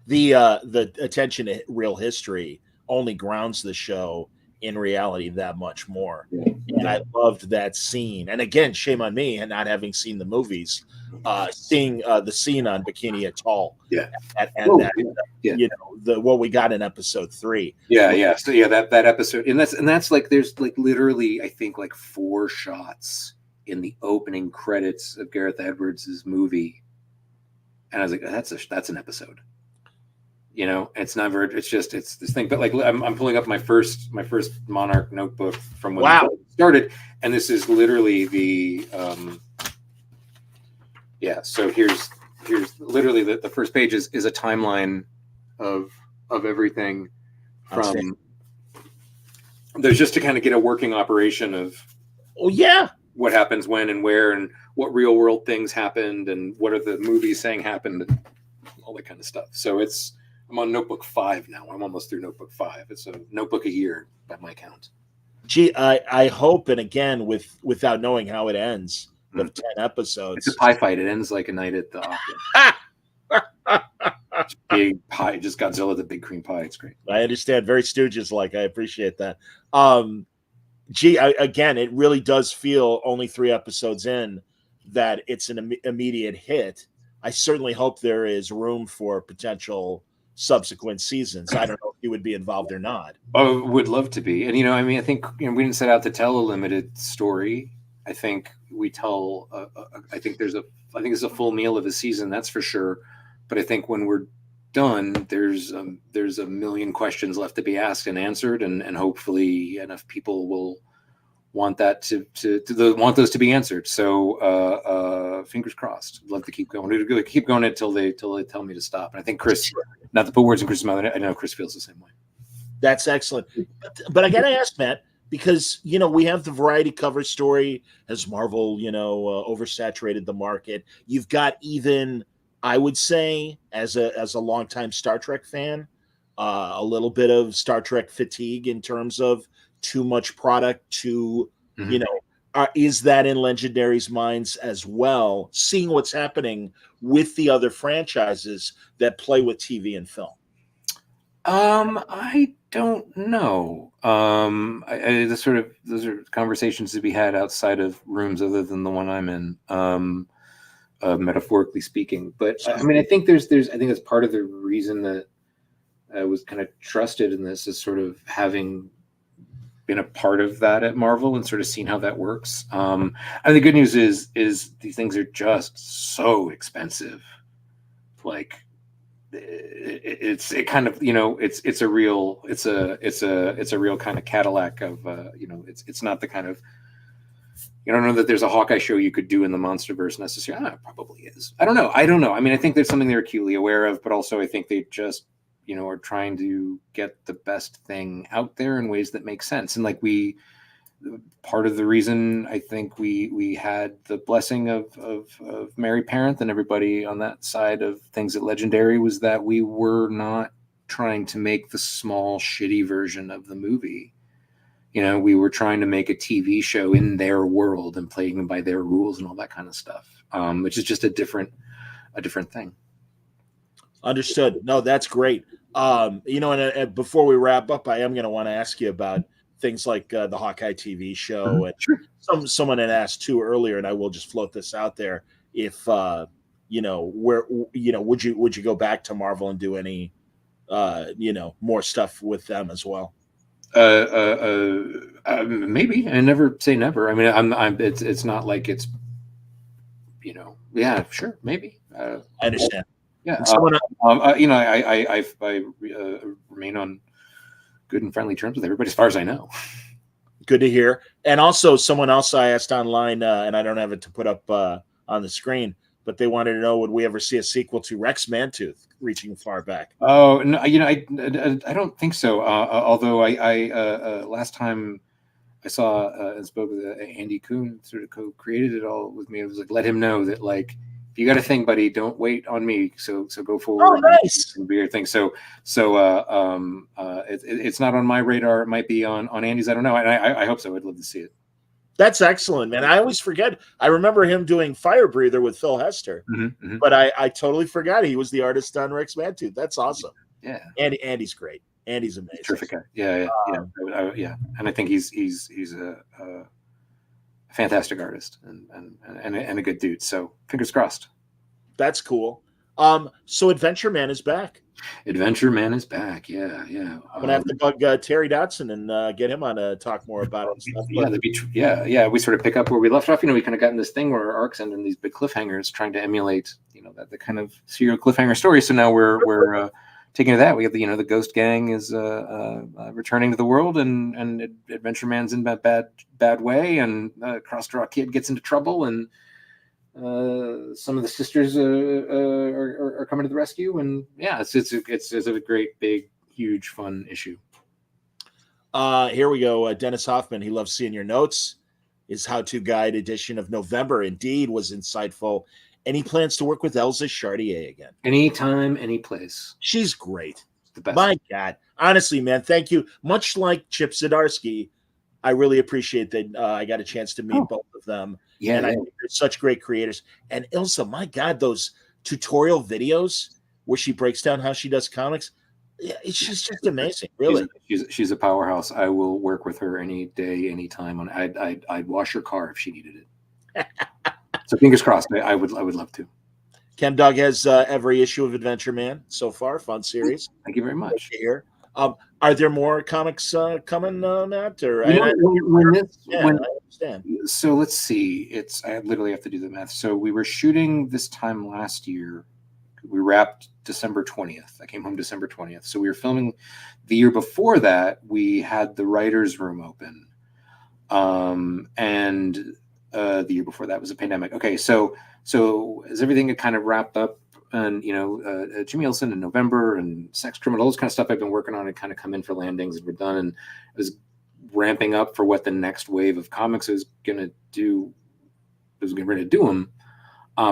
The attention to real history only grounds the show in reality that much more. Yeah. And I loved that scene. And again, shame on me and not having seen the movies, seeing the scene on Bikini Atoll. Yeah. What we got in episode 3. Yeah. So that episode, and that's like, there's like literally, I think like 4 shots in the opening credits of Gareth Edwards' movie. And I was like, that's an episode. It's never. It's this thing. But like, I'm pulling up my first Monarch notebook from when it started, and this is literally the. So here's literally the first page is a timeline of everything from. There's just to kind of get a working operation of. Oh yeah. What happens when and where and what real world things happened and what are the movies saying happened and all that kind of stuff. So I'm on notebook 5 now. I'm almost through notebook 5. It's a notebook a year by my count. Gee, I hope, and again, without knowing how it ends, of 10 episodes. It's a pie fight. It ends like a night at the opera. Big pie, just Godzilla, the big cream pie. It's great. I understand. Very Stooges-like. I appreciate that. Again, it really does feel only 3 episodes in that it's an immediate hit. I certainly hope there is room for potential subsequent seasons. I don't know if you would be involved or not. Oh, would love to be. And I think we didn't set out to tell a limited story. I think we tell. I think it's a full meal of a season. That's for sure. But I think when we're done, there's a million questions left to be asked and answered, and hopefully enough people will want that want those to be answered. So fingers crossed. I'd love to keep going. We're keep going until they tell me to stop. And I think Chris, not to put words in Chris's mouth, I know Chris feels the same way. That's excellent. But I got to ask, Matt, because we have the variety cover story. Has Marvel oversaturated the market? You've got even, I would say, as a longtime Star Trek fan, a little bit of Star Trek fatigue in terms of too much product to, is that in Legendary's minds as well, seeing what's happening with the other franchises that play with TV and film? I don't know. Those are conversations to be had outside of rooms other than the one I'm in, metaphorically speaking. But I think I think that's part of the reason that I was kind of trusted in this, is sort of having been a part of that at Marvel and sort of seen how that works. And the good news is these things are just so expensive. Like it's a real kind of Cadillac of it's not the kind of, I don't know that there's a Hawkeye show you could do in the MonsterVerse necessarily. It probably is. I don't know. I think there's something they're acutely aware of, but also I think they just are trying to get the best thing out there in ways that make sense. And like part of the reason I think we had the blessing of Mary Parent and everybody on that side of things at Legendary was that we were not trying to make the small, shitty version of the movie. We were trying to make a TV show in their world and playing them by their rules and all that kind of stuff, which is just a different thing. Understood. No, that's great. And before we wrap up, I am going to want to ask you about things like the Hawkeye TV show. And sure. Someone had asked too earlier, and I will just float this out there. If would you go back to Marvel and do any more stuff with them as well? Maybe. I never say never. It's not like it's yeah, sure, maybe. I understand. Yeah, I remain on good and friendly terms with everybody, as far as I know. Good to hear. And also, someone else I asked online, and I don't have it to put up on the screen, but they wanted to know, would we ever see a sequel to Rex Mantooth, reaching far back? Oh no, I don't think so. Although I last time I saw and spoke with Andy Kuhn, sort of co-created it all with me. I was like, let him know that, like, if you got a thing, buddy, don't wait on me. So go forward. Oh, nice. And be your thing. It's not on my radar. It might be on Andy's. I don't know. And I hope so. I'd love to see it. That's excellent, man. I always forget. I remember him doing Fire Breather with Phil Hester, but I totally forgot he was the artist on Rex Mantooth. That's awesome. Yeah. Andy's great. Andy's amazing. Terrific guy. Yeah. And I think he's a fantastic artist and a good dude. So fingers crossed. That's cool. So Adventure Man is back. Adventure Man is back. Yeah. I'm gonna have to bug Terry Dotson and get him on to talk more about it. And stuff. Yeah. We sort of pick up where we left off. We kind of got in this thing where our arcs end in these big cliffhangers, trying to emulate, that the kind of serial cliffhanger story. So now we're taking to that. We have the Ghost Gang is returning to the world, and Adventure Man's in that bad way, and Crossdraw Kid gets into trouble, and some of the sisters are coming to the rescue, and yeah, it's a great, big, huge, fun issue. Here we go. Dennis Hoffman, he loves seeing your notes. His how-to guide edition of November indeed was insightful, and he plans to work with Elsa Chartier again. Anytime, any place. She's great. The best. My God, honestly, man, thank you. Much like Chip Zdarsky, I really appreciate that I got a chance to meet both of them. Yeah, I think they're such great creators. And Ilsa, my God, those tutorial videos where she breaks down how she does comics, she's just amazing. Really, she's a powerhouse. I will work with her any day, any time. I'd wash her car if she needed it. So fingers crossed. I would love to. Chem Dog has every issue of Adventure Man so far. Fun series. Thank you very much. Here. Are there more comics coming, Matt? Or I understand. So let's see. I literally have to do the math. So we were shooting this time last year. We wrapped December 20th. I came home December 20th. So we were filming the year before that. We had the writer's room open. And the year before that was a pandemic. Okay. So as everything had kind of wrapped up, and Jimmy Olsen in November and Sex Criminal, all this kind of stuff I've been working on had kind of come in for landings and we're done, and I was ramping up for what the next wave of comics was gonna do. I was getting ready to do them. I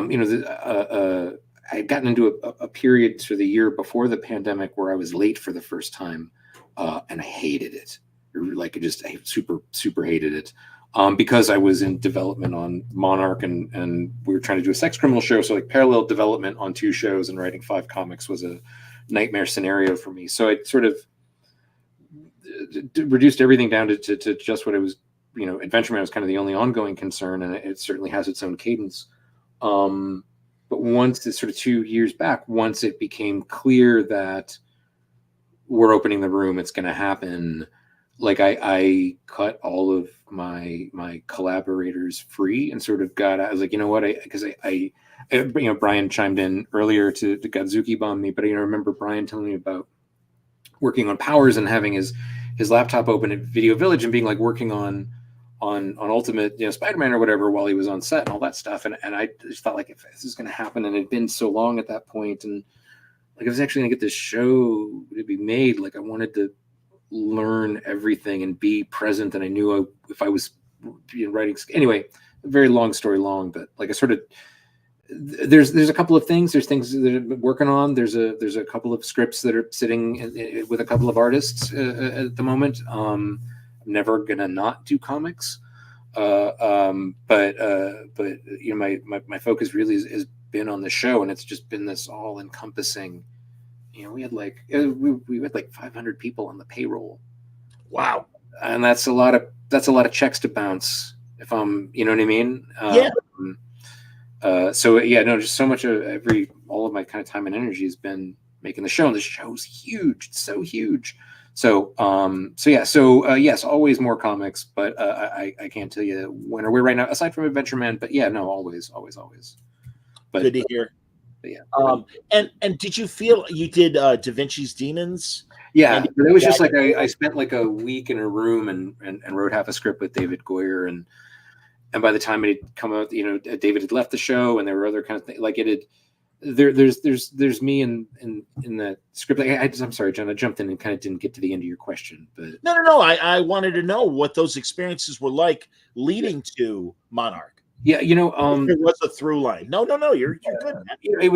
had gotten into a period for the year before the pandemic where I was late for the first time, and I hated it. I super hated it. Because I was in development on Monarch and we were trying to do a Sex Criminal show. So like parallel development on 2 shows and writing 5 comics was a nightmare scenario for me. So I sort of reduced everything down to just what it was. Adventure Man was kind of the only ongoing concern, and it certainly has its own cadence. But once it's sort of 2 years back, once it became clear that we're opening the room, it's going to happen. Like I cut all of my collaborators free and sort of I was like, you know what? Because Brian chimed in earlier to Godzuki bomb me, but I remember Brian telling me about working on Powers and having his laptop open at Video Village and being like working on Ultimate, Spider-Man or whatever while he was on set and all that stuff. And I just thought, like, if this is going to happen, and it had been so long at that point, and like I was actually going to get this show to be made, like I wanted to learn everything and be present. And I knew if I was writing, anyway, very long story long, but like I sort of, there's a couple of things. There's things that I'm working on. There's a couple of scripts that are sitting with a couple of artists at the moment. I'm never gonna not do comics, but my focus really has been on the show, and it's just been this all encompassing. We had like 500 people on the payroll. Wow, and that's a lot of checks to bounce. If I'm, you know what I mean? Just so much of all of my kind of time and energy has been making the show, and the show's huge. It's so huge. Yes, always more comics, but I can't tell you when or where right now, aside from Adventure Man. But yeah, no, always. But good to hear. Yeah. And did you feel you did Da Vinci's Demons? Yeah, but it was just like I spent like a week in a room and wrote half a script with David Goyer, and by the time it had come out, David had left the show, and there were other kind of things. Like it there's me in the script. I'm sorry, John, I jumped in and kind of didn't get to the end of your question, but No. I wanted to know what those experiences were like leading to Monarch. yeah, If there was a through line. No. You're good. Man. I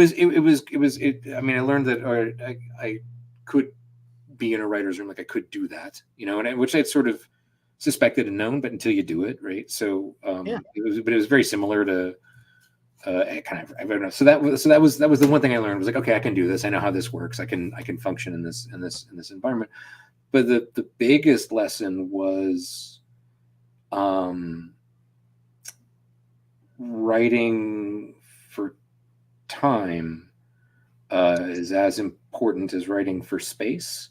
mean, I learned that I could be in a writer's room, like I could do that, which I'd sort of suspected and known, but until you do it, right? So it was very similar to kind of, I don't know. So that was the one thing I learned was like, okay, I can do this. I know how this works. I can function in this environment. But the biggest lesson was writing for time is as important as writing for space.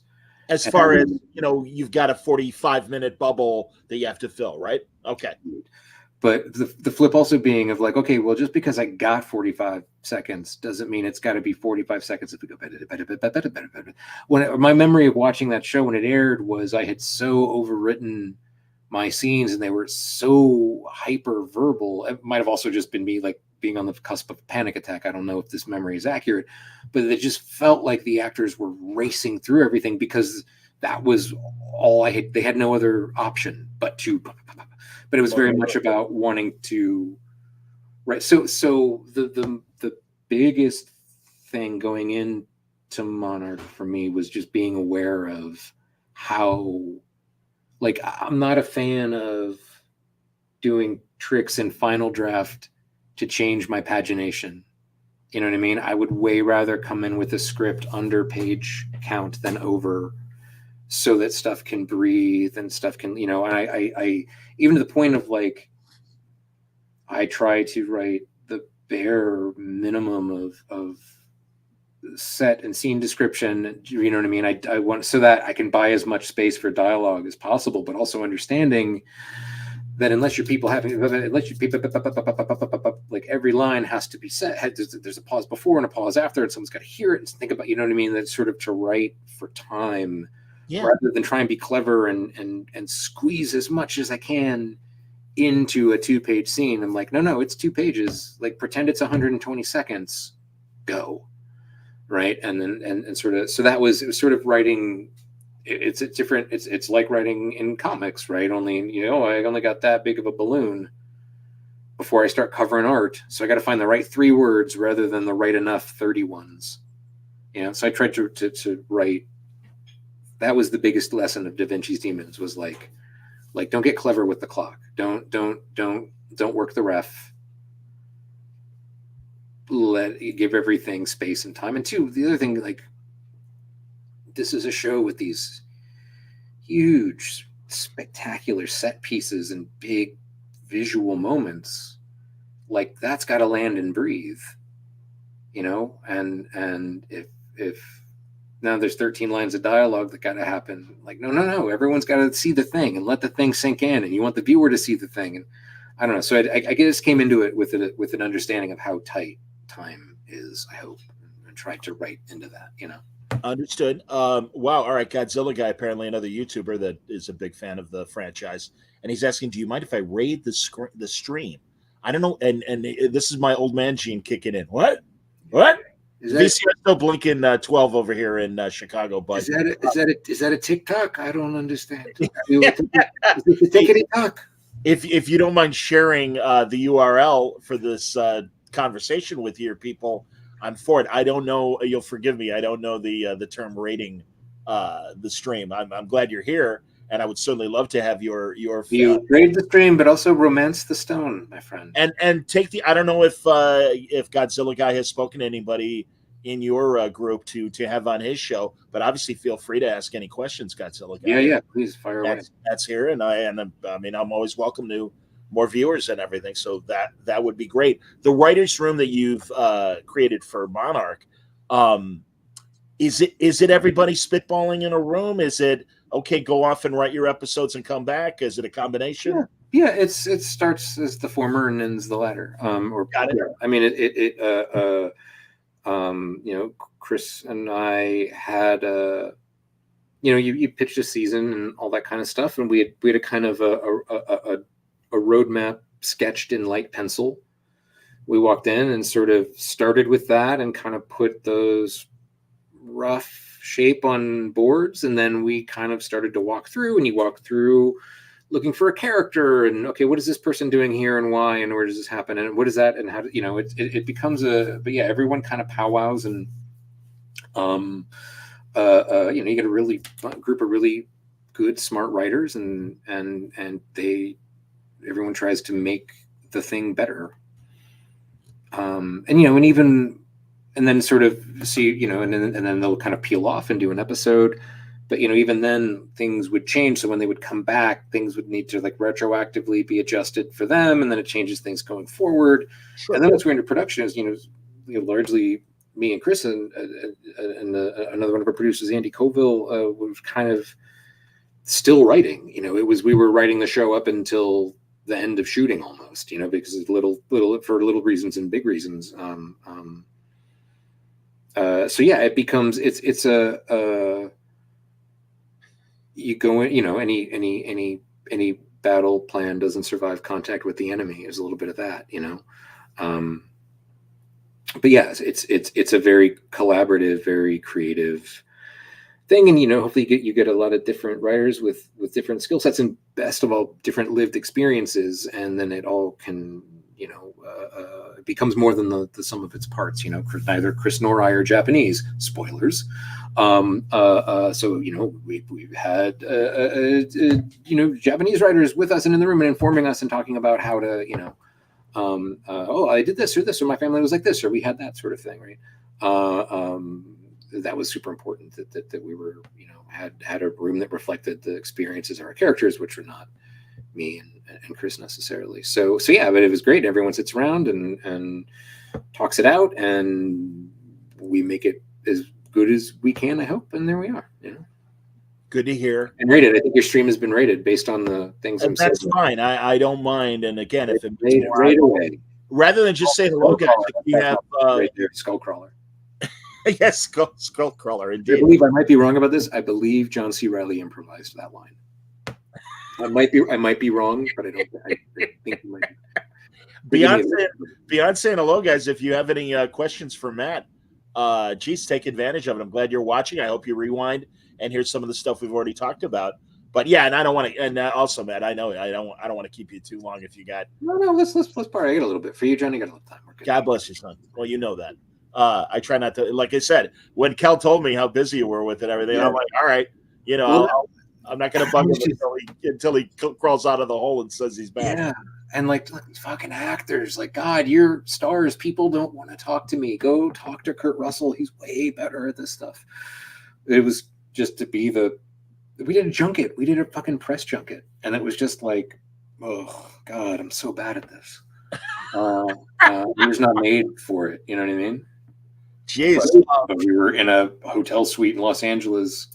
As far as, you've got a 45-minute bubble that you have to fill, right? Okay. But the flip also being of like, okay, well, just because I got 45 seconds doesn't mean it's got to be 45 seconds if we go better. When my memory of watching that show when it aired was I had so overwritten my scenes and they were so hyper verbal. It might have also just been me like being on the cusp of a panic attack. I don't know if this memory is accurate, but it just felt like the actors were racing through everything because that was all I had. They had no other option but to. But it was very much about wanting to write. So the biggest thing going into Monarch for me was just being aware of how, like, I'm not a fan of doing tricks in Final Draft to change my pagination. You know what I mean? I would way rather come in with a script under page count than over, so that stuff can breathe and stuff can, and I even to the point of like, I try to write the bare minimum of set and scene description. You know what I mean? I want so that I can buy as much space for dialogue as possible, but also understanding that unless you people like every line has to be set, there's a pause before and a pause after, and someone's got to hear it and think about, you know what I mean? That's sort of to write for time. Yeah. Rather than try and be clever and squeeze as much as I can into a 2-page scene. I'm like, no, it's 2 pages. Like, pretend it's 120 seconds. Go. Right. And then, and sort of, so it was sort of writing. It's a different, it's like writing in comics, right? Only, I only got that big of a balloon before I start covering art. So I got to find the right 3 words rather than the right enough 30 ones. So I tried to write. That was the biggest lesson of Da Vinci's Demons was like, don't get clever with the clock. Don't work the ref. Give everything space and time. And 2, the other thing, like, this is a show with these huge, spectacular set pieces and big visual moments. Like, that's got to land and breathe, and if now there's 13 lines of dialogue that got to happen. Like, no. Everyone's got to see the thing and let the thing sink in. And you want the viewer to see the thing. And I don't know. So I just came into it with an understanding of how tight time is, I hope, and tried to write into that, Understood. Wow. All right. Godzilla guy, apparently another YouTuber that is a big fan of the franchise. And he's asking, do you mind if I raid the stream? I don't know. And this is my old man gene kicking in. What? VCR still blinking 12 over here in Chicago, but is that a TikTok? I don't understand. TikTok. If you don't mind sharing the URL for this conversation with your people, I'm for it. I don't know. You'll forgive me. I don't know the term rating the stream. I'm glad you're here, and I would certainly love to have your you raid the stream, but also romance the stone, my friend. And take the. I don't know if Godzilla guy has spoken to anybody in your group to have on his show, but obviously feel free to ask any questions, Godzilla guy. Yeah, please fire away. That's here, and I mean I'm always welcome to more viewers and everything, so that would be great. The writers' room that you've created for Monarch, is it everybody spitballing in a room? Is it okay? Go off and write your episodes and come back. Is it a combination? Yeah. It starts as the former and ends the latter. Got it. Yeah. I mean, Chris and I had you pitched a season and all that kind of stuff, and we had a kind of a roadmap sketched in light pencil we walked in and sort of started with that and kind of put those rough shape on boards, and then we kind of started to walk through, and you walk through looking for a character, and okay, what is this person doing here, and why, and where does this happen, and what is that, and how do, it becomes but yeah, everyone kind of powwows, and you get a really group of really good, smart writers, and everyone tries to make the thing better, and then sort of see, and then they'll kind of peel off and do an episode. But, even then things would change. So when they would come back, things would need to like retroactively be adjusted for them. And then it changes things going forward. Sure. And then once we're into production is, largely me and Chris and another one of our producers, Andy Colville, was kind of still writing. We were writing the show up until the end of shooting almost, because it's little for little reasons and big reasons. So yeah, it becomes, it's a you go in, any battle plan doesn't survive contact with the enemy. There's a little bit of that, but yeah, it's a very collaborative, very creative thing. And, hopefully you get a lot of different writers with different skill sets, and best of all, different lived experiences. And then it all can, it becomes more than the sum of its parts. Neither Chris nor I are Japanese. Spoilers. So we've had Japanese writers with us and in the room and informing us and talking about how to I did this, or my family was like this, or we had that sort of thing, right? That was super important that we were had a room that reflected the experiences of our characters, which were not me and Chris necessarily. So yeah, but it was great. Everyone sits around and talks it out, and we make it as good as we can, I hope. And there we are. Good to hear. And rated. I think your stream has been rated based on the things. That's fine. I don't mind. And again, if it right away, rather than just say hello, guys, we have right there, Skullcrawler. Yes, Skullcrawler. Indeed. I might be wrong about this. I believe John C. Reilly improvised that line. I might be wrong, but I think he might be. Beyond saying hello, guys, if you have any questions for Matt, geez, take advantage of it. I'm glad you're watching. I hope you rewind and hear some of the stuff we've already talked about. But yeah, and I don't want to. And also, Matt, I know I don't want to keep you too long. If you got let's part. I got a little bit for you, John. You got a little time. God bless you, son. Well, you know that. I try not to. Like I said, when Kel told me how busy you were with it, and everything, I'm like, all right, I'm not going to bug him until he crawls out of the hole and says he's back. Yeah. And like fucking actors, like, God, you're stars. People don't want to talk to me. Go talk to Kurt Russell. He's way better at this stuff. It was just to be we did a junket. We did a fucking press junket. And it was just like, oh God, I'm so bad at this. He was not made for it. You know what I mean? Jeez. But we were in a hotel suite in Los Angeles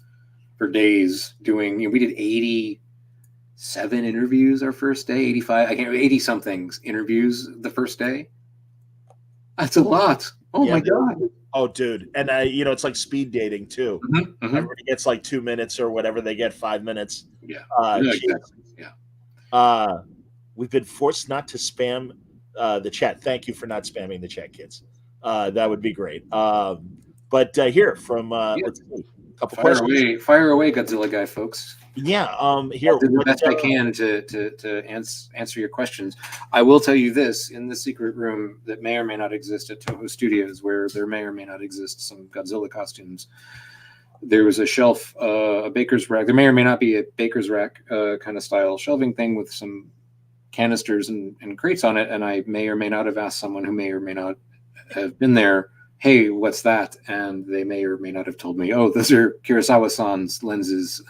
for days doing, we did 87 interviews our first day, 85, 80 somethings interviews the first day. That's a lot. Oh my God. Oh, dude. And it's like speed dating too. Mm-hmm. Everybody gets like 2 minutes or whatever. They get 5 minutes. Yeah. Exactly. Yeah. We've been forced not to spam the chat. Thank you for not spamming the chat, kids. That would be great. But here from let's see. Fire away, Godzilla guy, folks. Yeah, here. I'll do the best I can to answer your questions. I will tell you this: in the secret room that may or may not exist at Toho Studios, where there may or may not exist some Godzilla costumes, there was a shelf, a baker's rack. There may or may not be a baker's rack kind of style shelving thing with some canisters and crates on it, and I may or may not have asked someone who may or may not have been there, hey, what's that? And they may or may not have told me, oh, those are Kurosawa-san's lenses.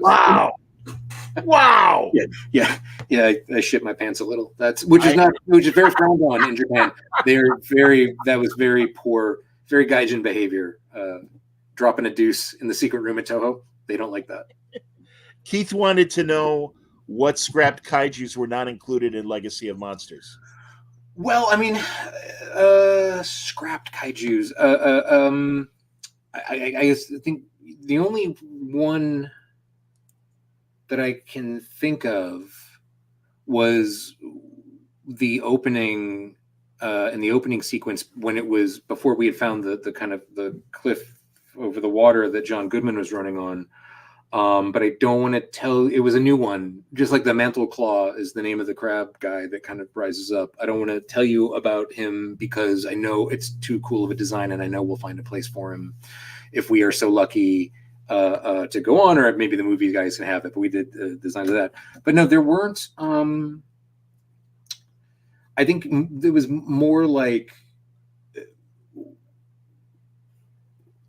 Wow. Yeah. I shit my pants a little. Which is very frowned on in Japan. That was very poor, very gaijin behavior. Dropping a deuce in the secret room at Toho. They don't like that. Keith wanted to know what scrapped kaijus were not included in Legacy of Monsters. Well, I mean, scrapped kaijus. I think the only one that I can think of was the opening in the opening sequence when it was before we had found the kind of the cliff over the water that John Goodman was running on. But I don't want to tell. It was a new one, just like the Mantle Claw is the name of the crab guy that kind of rises up. I don't want to tell you about him because I know it's too cool of a design, and I know we'll find a place for him if we are so lucky to go on, or maybe the movie guys can have it. But we did designs of that. But no, there weren't. I think it was more like.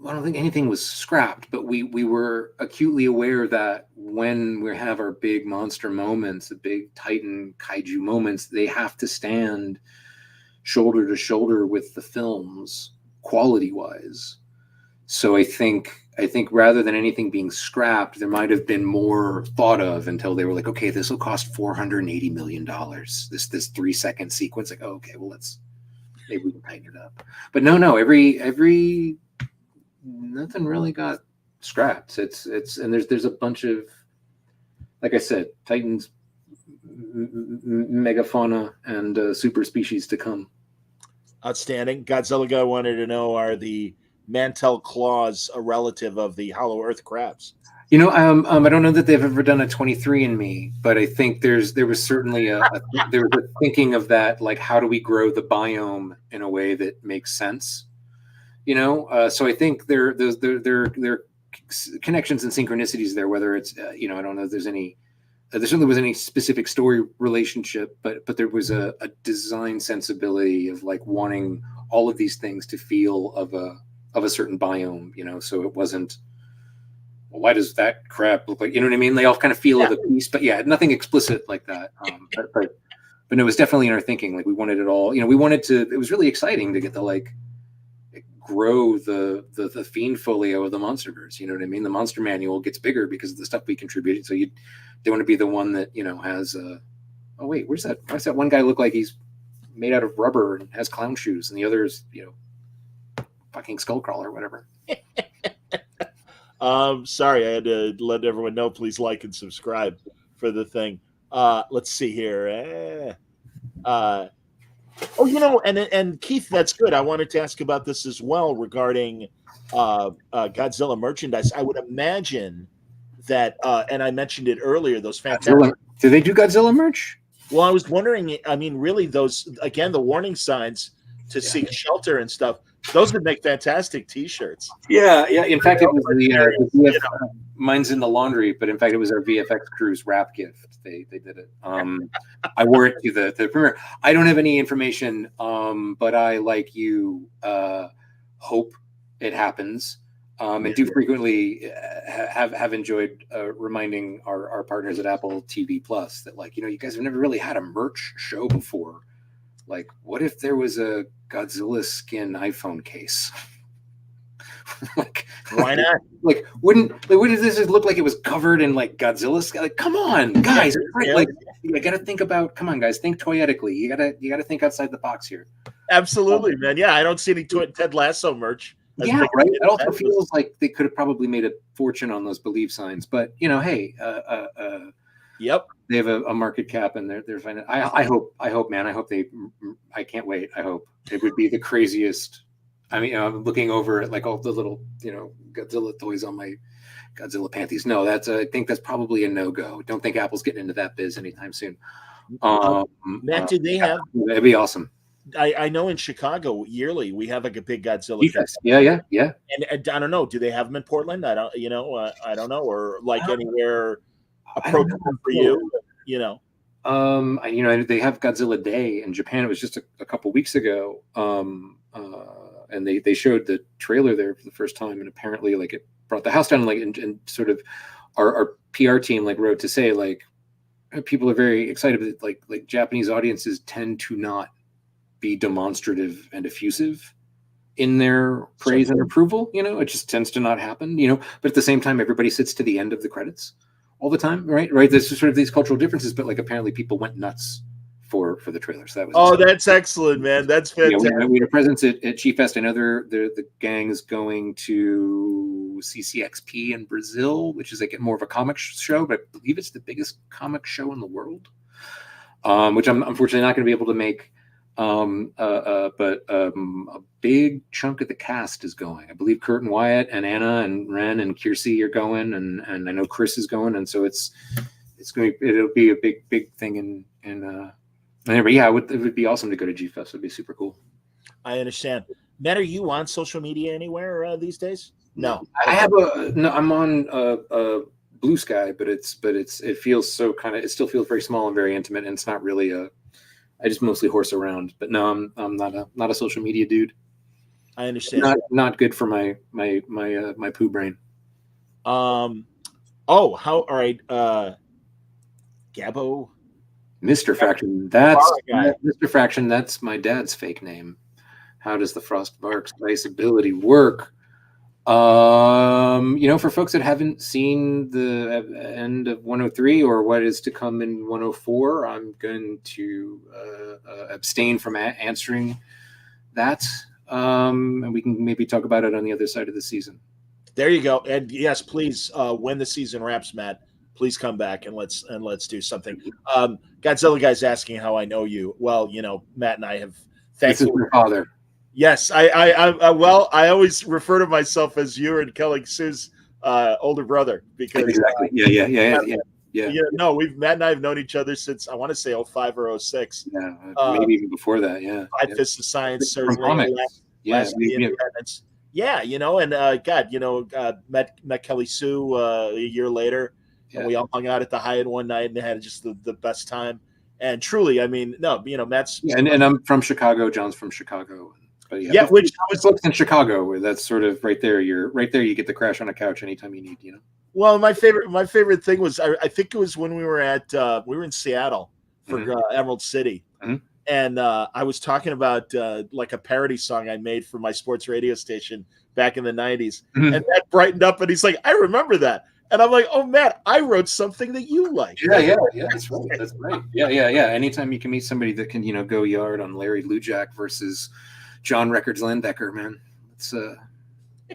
I don't think anything was scrapped, but we were acutely aware that when we have our big monster moments, the big Titan kaiju moments, they have to stand shoulder to shoulder with the films quality wise. So I think rather than anything being scrapped, there might have been more thought of until they were like, okay, this will cost $480 million. This 3-second sequence. Like, oh, okay, well, maybe we can tighten it up. But no, every nothing really got scrapped. It's and there's a bunch of, like I said, Titans, megafauna, and super species to come. Outstanding. Godzilla guy wanted to know: are the Mantle claws a relative of the Hollow Earth crabs? I don't know that they've ever done a 23andMe, but I think there was certainly there was a thinking of that, like how do we grow the biome in a way that makes sense. So I think there are connections and synchronicities there. Whether it's I don't know if there's any, there certainly was any specific story relationship, but there was a design sensibility of like wanting all of these things to feel of a certain biome. So it wasn't, well, why does that crab look like? You know what I mean? They all kind of feel of the piece, but yeah, nothing explicit like that. But it was definitely in our thinking. Like we wanted it all. We wanted to. It was really exciting to get to like grow the fiend folio of the Monsterverse. You know what I mean? The monster manual gets bigger because of the stuff we contributed. So they want to be the one that has oh wait, why does that one guy look like he's made out of rubber and has clown shoes, and the other is fucking Skullcrawler or whatever. Sorry, I had to let everyone know. Please like and subscribe for the thing. Let's see here. And Keith, that's good. I wanted to ask about this as well regarding Godzilla merchandise. I would imagine that, and I mentioned it earlier, those fantastic. Godzilla. Do they do Godzilla merch? Well, I was wondering. I mean, really, those again, the warning signs to seek shelter and stuff. Those would make fantastic T-shirts. Yeah. In fact, it was mine's in the laundry, but in fact, it was our VFX crew's wrap gift. They did it. I wore it to the premiere. I don't have any information, but I, like you, hope it happens, and do frequently have enjoyed reminding our partners at Apple TV Plus that, like, you guys have never really had a merch show before. Like, what if there was a Godzilla skin iPhone case? Like, why not? Like, wouldn't this just look like it was covered in like Godzilla skin? Like, come on, guys! Like, you got to think about. Come on, guys, think toyetically. You gotta think outside the box here. Absolutely, man. Yeah, I don't see any Ted Lasso merch. Yeah, right. It also feels like they could have probably made a fortune on those Believe signs, but hey, yep. They have a market cap, and they're fine. I hope, man. I can't wait. I hope it would be the craziest. I mean, I'm looking over at like all the little, Godzilla toys on my Godzilla panties. No, I think that's probably a no-go. Don't think Apple's getting into that biz anytime soon. Matt, do they have? That'd be awesome. I know in Chicago yearly we have like a big Godzilla fest. Yeah. And I don't know. Do they have them in Portland? I don't. I don't know. Or like anywhere approachable for you. They have Godzilla Day in Japan. It was just a couple weeks ago. And they showed the trailer there for the first time, and apparently, like, it brought the house down. Like, and sort of our PR team wrote to say, like, people are very excited, but like Japanese audiences tend to not be demonstrative and effusive in their praise and approval. It just tends to not happen. But at the same time, everybody sits to the end of the credits all the time, right? There's sort of these cultural differences, but like apparently people went nuts for the trailer. So that was that's excellent, man. That's fantastic. We had a presence at Chief Fest. I know the gang is going to CCXP in Brazil, which is like more of a comic show, but I believe it's the biggest comic show in the world, which I'm unfortunately not going to be able to make. But a big chunk of the cast is going. I believe Kurt and Wyatt and Anna and Ren and Kiersey are going, and I know Chris is going, and so it'll be a big thing but yeah, it would be awesome to go to G Fest. It'd be super cool. I understand. Matt, are you on social media anywhere these days? No, I'm on Blue Sky, but it feels so it still feels very small and very intimate, and it's not really I just mostly horse around. But no, I'm not a social media dude. I understand. Not good for my poo brain. All right. Gabbo. Mr. Fraction. That's Mr. Fraction. That's my dad's fake name. How does the Frostbark Spice ability work? For folks that haven't seen the end of 103 or what is to come in 104, I'm going to abstain from answering that. And we can maybe talk about it on the other side of the season. There you go. And yes, please, when the season wraps, Matt, please come back and let's do something. Godzilla guy's asking how I know you. Well, Matt and I have. This is your father. Yes, I always refer to myself as you and Kelly Sue's older brother because exactly. Yeah. No, Matt and I have known each other since I want to say 05 or 06. Yeah, maybe even before that. Yeah. Five Fists of Science, certainly. Last Independence. Yeah, and met Kelly Sue a year later, and we all hung out at the Hyatt one night and had just the best time. And truly, I mean, Matt's and I'm from Chicago. John's from Chicago. But which I was booked in Chicago, where that's sort of right there. You're right there. You get to crash on a couch anytime you need. Well, my favorite thing was I think it was when we were in Seattle for Emerald City, and I was talking about like a parody song I made for my sports radio station back in the 90s, and Matt brightened up and he's like, "I remember that." And I'm like, "Oh, Matt, I wrote something that you like." Yeah, that's right. That's right. Yeah. Anytime you can meet somebody that can, go yard on Larry Lujak versus John Records Landecker, man, it's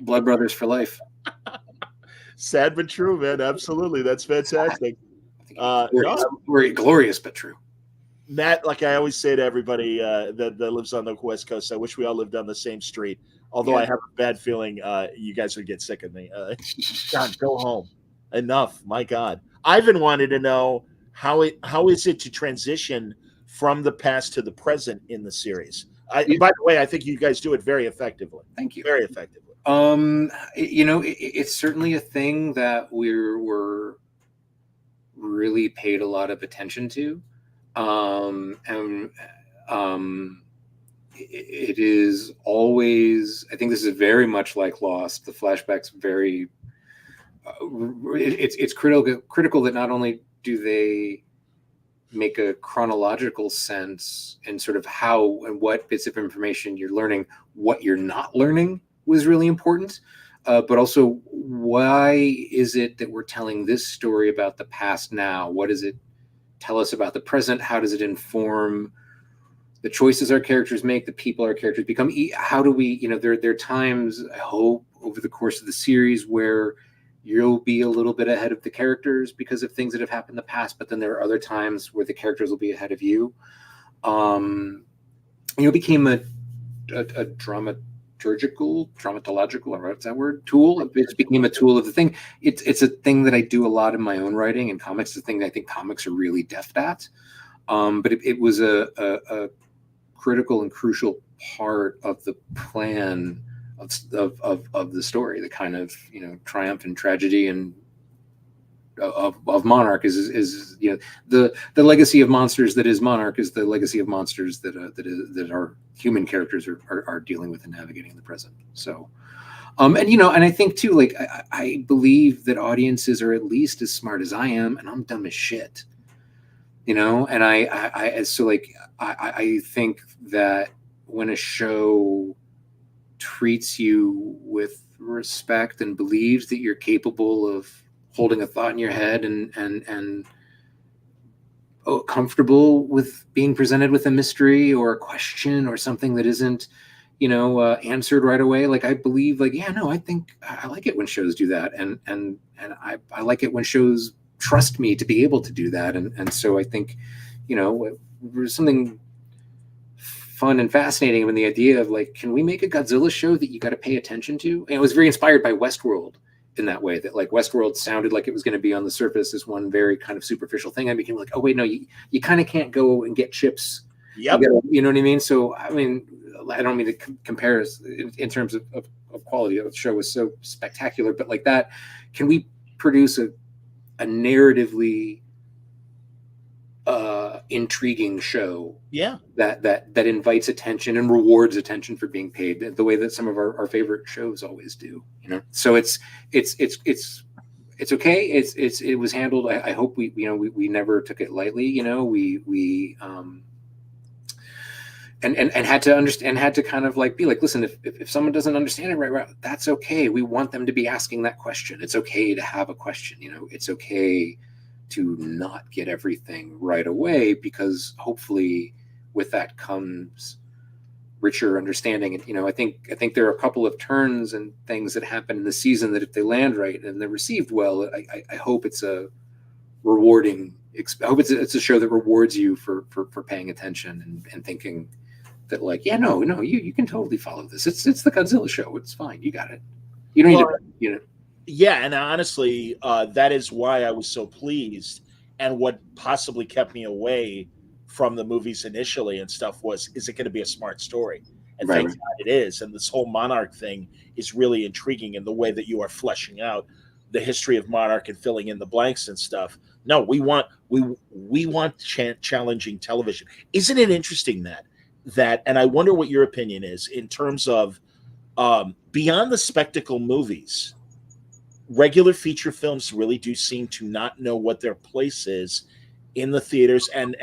blood brothers for life. Sad but true, man. Absolutely, that's fantastic. Glorious but true. Matt, like I always say to everybody that lives on the West Coast, I wish we all lived on the same street. Although I have a bad feeling you guys would get sick of me. John, go home. Enough. My God. Ivan wanted to know how is it to transition from the past to the present in the series. By the way, I think you guys do it very effectively. Thank you. Very effectively. It's certainly a thing that we're really paid a lot of attention to. It is always, I think this is very much like Lost. The flashbacks very, it's critical that not only do they make a chronological sense and sort of how and what bits of information you're learning, what you're not learning was really important. But also, why is it that we're telling this story about the past now? What does it tell us about the present? How does it inform the choices our characters make, the people our characters become? How do we, there are times, I hope, over the course of the series where you'll be a little bit ahead of the characters because of things that have happened in the past, but then there are other times where the characters will be ahead of you. Became a dramatological, or what's that word? Tool. It became a tool of the thing. It's a thing that I do a lot in my own writing, and comics is a thing that I think comics are really deft at. But it was a critical and crucial part of the plan of the story, the kind of triumph and tragedy and of Monarch is the legacy of monsters that is Monarch is the legacy of monsters that our human characters are dealing with and navigating in the present. So, and I think too, like I believe that audiences are at least as smart as I am, and I'm dumb as shit. And I think that when a show treats you with respect and believes that you're capable of holding a thought in your head and comfortable with being presented with a mystery or a question or something that isn't, answered right away. Like I believe, I think I like it when shows do that, and I like it when shows trust me to be able to do that, and so I think, there's something fun and fascinating. And the idea of like, can we make a Godzilla show that you got to pay attention to? And it was very inspired by Westworld in that way, that like Westworld sounded like it was going to be on the surface as one very kind of superficial thing. I became like, oh wait, no, you kind of can't go and get chips. Yep. You know what I mean? So, I mean, I don't mean to compare in terms of quality. The show was so spectacular, but like that, can we produce a narratively intriguing show that invites attention and rewards attention for being paid the way that some of our favorite shows always do, you know? So it's okay. It was handled. I hope we never took it lightly, you know, we had to understand, had to kind of like be like, listen, if someone doesn't understand it right, that's okay. We want them to be asking that question. It's okay to have a question, you know, it's okay to not get everything right away, because hopefully with that comes richer understanding. And, you know, I think there are a couple of turns and things that happen in the season that if they land right and they're received well, I hope it's a rewarding, I hope it's a show that rewards you for paying attention and thinking that like, yeah, no, you can totally follow this. It's the Godzilla show. It's fine. You got it. You don't need to, you know. Yeah, and honestly, that is why I was so pleased, and what possibly kept me away from the movies initially and stuff was, is it going to be a smart story? And thank God it is. And this whole Monarch thing is really intriguing in the way that you are fleshing out the history of Monarch and filling in the blanks and stuff. No, we want challenging television. Isn't it interesting that, and I wonder what your opinion is in terms of beyond the spectacle movies, regular feature films really do seem to not know what their place is in the theaters and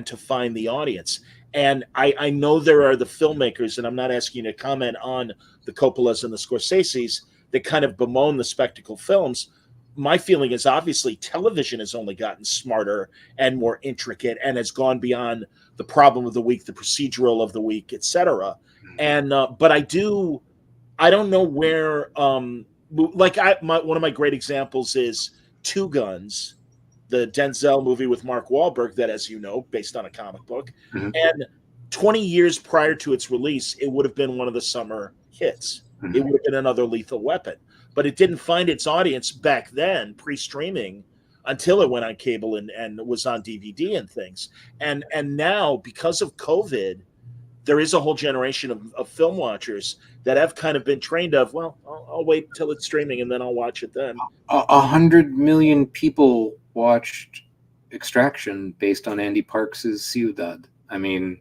to find the audience. And I know there are the filmmakers, and I'm not asking you to comment on the Coppolas and the Scorseses that kind of bemoan the spectacle films. My feeling is obviously television has only gotten smarter and more intricate and has gone beyond the problem of the week, the procedural of the week, etc. And but I don't know where like one of my great examples is Two Guns, the Denzel movie with Mark Wahlberg that, as you know, based on a comic book. Mm-hmm. And 20 years prior to its release, it would have been one of the summer hits. Mm-hmm. It would have been another Lethal Weapon. But it didn't find its audience back then, pre-streaming, until it went on cable and was on DVD and things. And now, because of COVID, there is a whole generation of film watchers that have kind of been trained of, well, I'll wait till it's streaming and then I'll watch it then. 100 million people watched Extraction based on Andy Parks' Ciudad. I mean,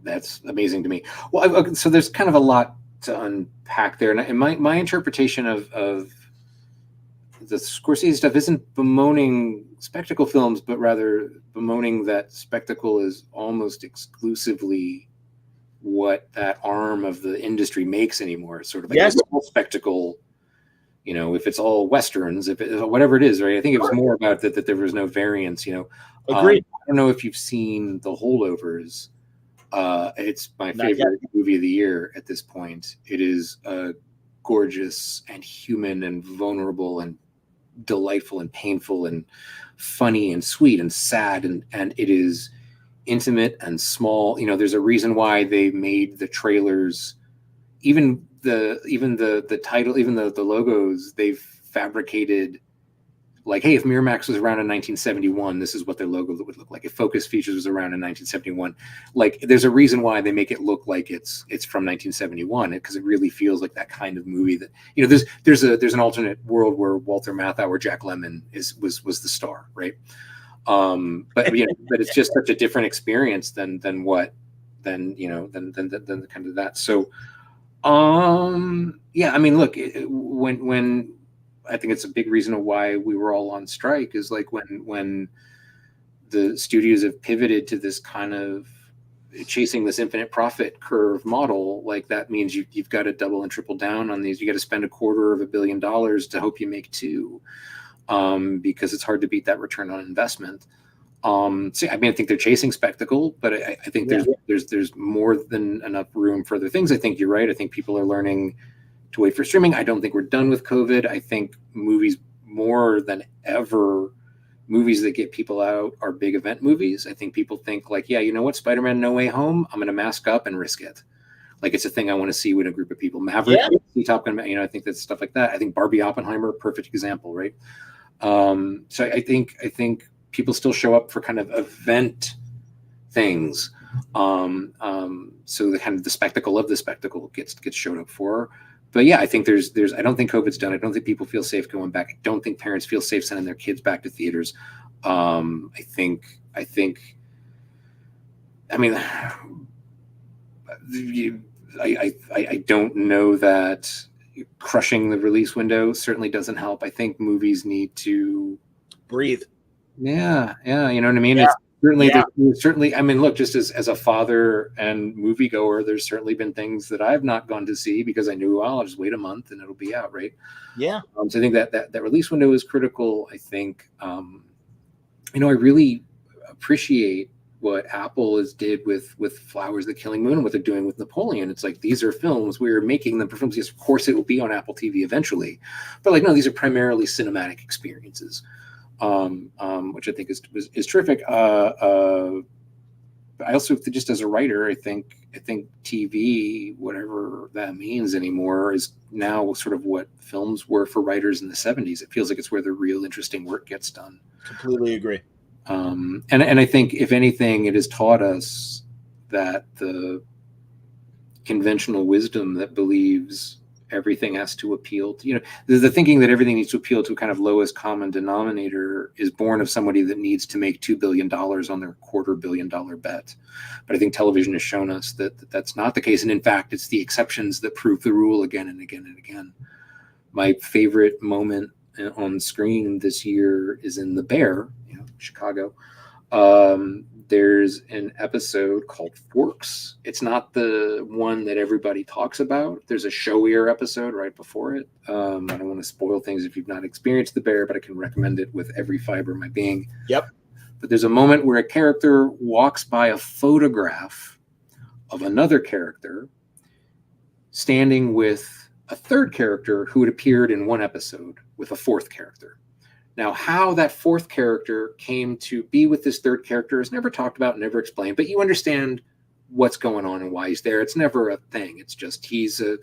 that's amazing to me. Well, so there's kind of a lot to unpack there. And my interpretation of the Scorsese stuff isn't bemoaning spectacle films, but rather bemoaning that spectacle is almost exclusively what that arm of the industry makes anymore. It's sort of like a whole spectacle, you know, if it's all Westerns, whatever it is, right? I think it was more about that there was no variance, you know. Agreed. I don't know if you've seen The Holdovers. It's my favorite movie of the year at this point. It is gorgeous and human and vulnerable and delightful and painful and funny and sweet and sad, and it is intimate and small. You know, there's a reason why they made the trailers, even the title, even the logos, they've fabricated like, hey, if Miramax was around in 1971, this is what their logo would look like. If Focus Features was around in 1971, like there's a reason why they make it look like it's from 1971, because it really feels like that kind of movie that, you know, there's an alternate world where Walter Matthau or Jack Lemmon was the star, right? But you know, but it's just such a different experience than kind of that. So yeah, I mean, look, when I think it's a big reason why we were all on strike is like when the studios have pivoted to this kind of chasing this infinite profit curve model, like that means you've got to double and triple down on these. You got to spend $250 million to hope you make two, because it's hard to beat that return on investment. So I mean, I think they're chasing spectacle, but I think there's more than enough room for other things. I think you're right. I think people are learning to wait for streaming. I don't think we're done with COVID. I think movies more than ever movies that get people out are big event movies. I think people think like, yeah, you know what, Spider-Man No Way Home, I'm going to mask up and risk it. Like it's a thing I want to see with a group of people. Maverick, Top Gun, I think that's stuff like that. I think Barbie Oppenheimer, perfect example, right? So I think people still show up for kind of event things. So the kind of the spectacle of the spectacle gets showed up for. But yeah, I think there's I don't think COVID's done. I don't think people feel safe going back. I don't think parents feel safe sending their kids back to theaters. I mean, I don't know that crushing the release window certainly doesn't help. I think movies need to breathe. Yeah, you know what I mean? Yeah. It's certainly, I mean, look, just as a father and moviegoer, there's certainly been things that I've not gone to see because I knew, well, I'll just wait a month and it'll be out, right? Yeah. So I think that release window is critical. I think, I really appreciate what Apple did with Flowers of the Killing Moon and what they're doing with Napoleon. It's like, these are films, we're making them for films. Yes, of course it will be on Apple TV eventually, but like, no, these are primarily cinematic experiences. Which I think is terrific. I also, just as a writer, I think TV, whatever that means anymore, is now sort of what films were for writers in the 70s. It feels like it's where the real interesting work gets done. Completely agree. And I think, if anything, it has taught us that the conventional wisdom that believes everything has to appeal to, the thinking that everything needs to appeal to a kind of lowest common denominator is born of somebody that needs to make $2 billion on their $250 million bet. But I think television has shown us that that's not the case. And in fact, it's the exceptions that prove the rule again and again and again. My favorite moment on screen this year is in The Bear, Chicago. There's an episode called Forks. It's not the one that everybody talks about. There's a showier episode right before it. I don't want to spoil things if you've not experienced The Bear, but I can recommend it with every fiber of my being. Yep. But there's a moment where a character walks by a photograph of another character standing with a third character who had appeared in one episode with a fourth character. Now, how that fourth character came to be with this third character is never talked about, never explained, but you understand what's going on and why he's there. It's never a thing. It's just he's a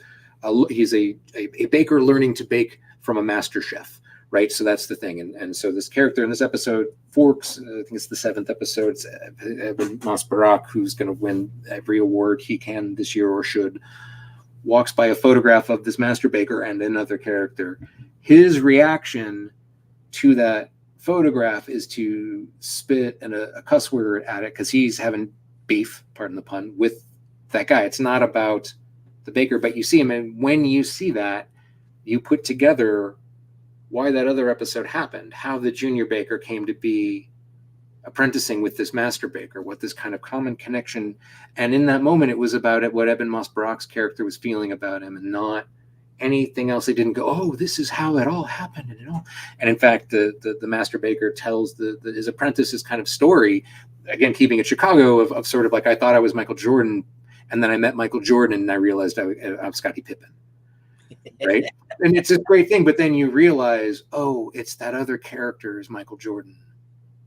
baker learning to bake from a master chef, right? So that's the thing. And so this character in this episode, Forks, I think it's the 7th episode, it's Eben Masbarak, who's going to win every award he can this year or should, walks by a photograph of this master baker and another character. His reaction to that photograph is to spit and a cuss word at it because he's having beef, pardon the pun, with that guy. It's not about the baker, but you see him, and when you see that, you put together why that other episode happened, how the junior baker came to be apprenticing with this master baker, what this kind of common connection. And in that moment, it was about it, what Eben Masbarak's character was feeling about him, and not anything else. They didn't go, oh, this is how it all happened. And in fact, the master baker tells his apprentice's kind of story, again, keeping it Chicago, of sort of like, I thought I was Michael Jordan, and then I met Michael Jordan, and I realized I'm Scottie Pippen, right? And it's a great thing, but then you realize, oh, it's that other character is Michael Jordan.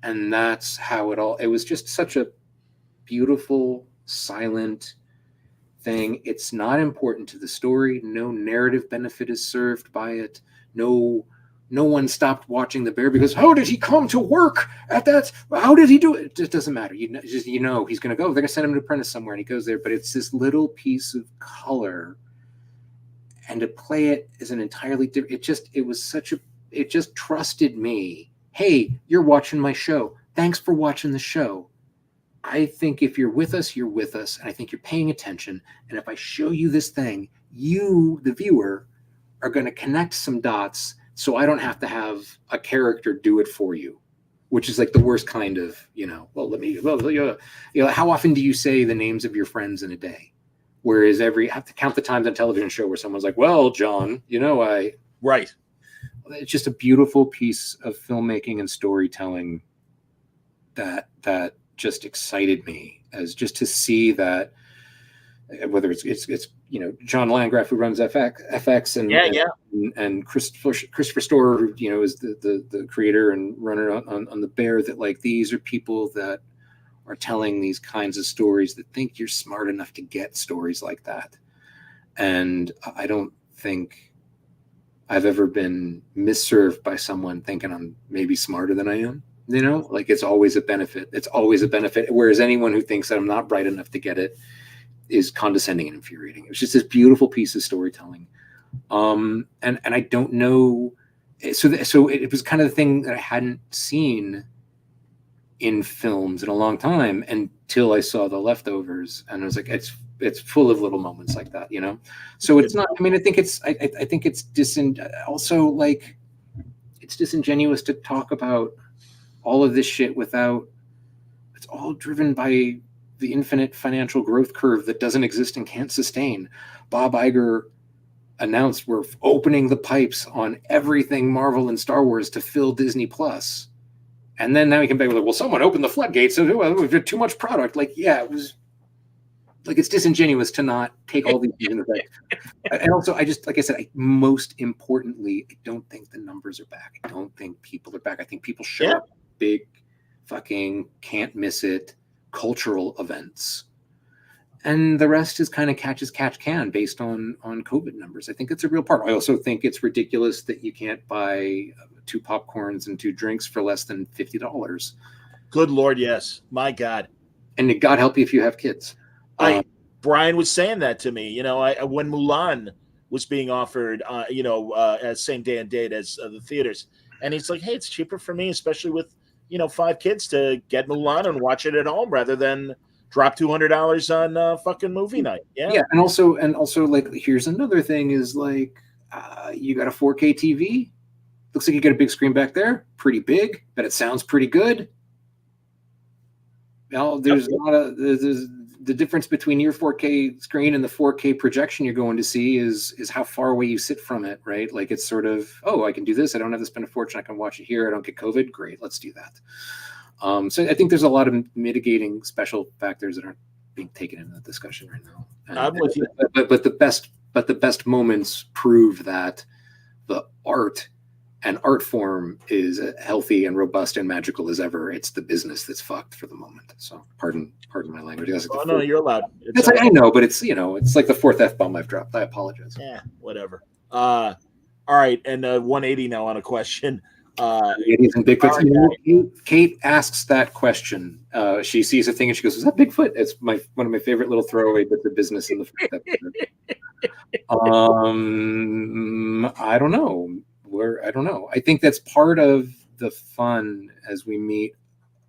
And that's how it was just such a beautiful, silent thing. It's not important to the story. No narrative benefit is served by it. No one stopped watching The Bear because, how did he come to work at that? How did he do it? It just doesn't matter. He's going to go. They're going to send him to apprentice somewhere, and he goes there. But it's this little piece of color, and to play it is an entirely different. It just trusted me. Hey, you're watching my show. Thanks for watching the show. I think if you're with us, you're with us. And I think you're paying attention. And if I show you this thing, you, the viewer, are going to connect some dots so I don't have to have a character do it for you, which is like the worst kind of, how often do you say the names of your friends in a day? Whereas I have to count the times on a television show where someone's like, well, John, Right. It's just a beautiful piece of filmmaking and storytelling that just excited me, as just to see that, whether it's John Landgraf, who runs FX, and Christopher Storer, who is the creator and runner on the Bear. That like these are people that are telling these kinds of stories that think you're smart enough to get stories like that. And I don't think I've ever been misserved by someone thinking I'm maybe smarter than I am. Like it's always a benefit. It's always a benefit. Whereas anyone who thinks that I'm not bright enough to get it is condescending and infuriating. It was just this beautiful piece of storytelling. And I don't know. So it was kind of the thing that I hadn't seen in films in a long time until I saw The Leftovers, and I was like, it's full of little moments like that, So it's not. I mean, I think it's also like it's disingenuous to talk about all of this shit without. It's all driven by the infinite financial growth curve that doesn't exist and can't sustain. Bob Iger announced we're opening the pipes on everything Marvel and Star Wars to fill Disney Plus. And then now he can be like, well, someone opened the floodgates, so we've got too much product. Like, yeah, it was like it's disingenuous to not take all these things into effect. And also, like I said, most importantly, I don't think the numbers are back. I don't think people are back. I think people show up big, fucking can't miss it cultural events, and the rest is kind of catch as catch can based on COVID numbers. I think it's a real part. I also think it's ridiculous that you can't buy 2 popcorns and 2 drinks for less than $50. Good Lord, yes. My God. And God help you if you have kids. Brian was saying that to me. When Mulan was being offered, as same day and date as the theaters, and he's like, "Hey, it's cheaper for me, especially with 5 kids, to get Mulan and watch it at home rather than drop $200 on fucking movie night." Yeah, and also like here's another thing is like you got a 4K TV. Looks like you got a big screen back there, pretty big, but it sounds pretty good. There's the difference between your 4K screen and the 4K projection you're going to see is how far away you sit from it, right? Like it's sort of, I can do this. I don't have to spend a fortune. I can watch it here. I don't get COVID. Great, let's do that. So I think there's a lot of mitigating special factors that aren't being taken into the discussion right now. I'm with you. But the best moments prove that the art and art form is healthy and robust and magical as ever. It's the business that's fucked for the moment. So pardon my language. No, you're allowed. I know, but it's it's like the 4th F-bomb I've dropped. I apologize. Yeah, whatever. All right, and 180 now on a question. Kate asks that question. She sees a thing and she goes, "Is that Bigfoot?" It's one of my favorite little throwaway bits of business in the first episode. I don't know. I don't know. I think that's part of the fun as we meet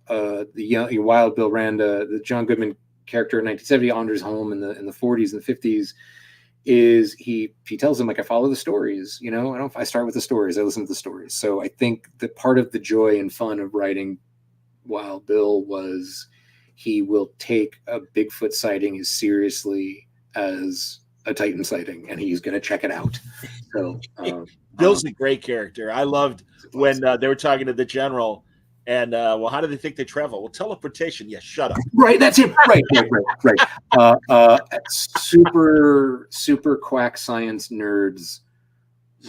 the Wild Bill Randa, the John Goodman character in 1970, Anders Holm in the 40s and the 50s. Is he tells him, like, I follow the stories, I start with the stories, I listen to the stories. So I think that part of the joy and fun of writing Wild Bill was he will take a Bigfoot sighting as seriously as a Titan sighting, and he's going to check it out. So Bill's a great character. I loved when they were talking to the general, and how do they think they travel? Well, teleportation. Yeah, shut up. Right, that's it. Right. Super quack science nerds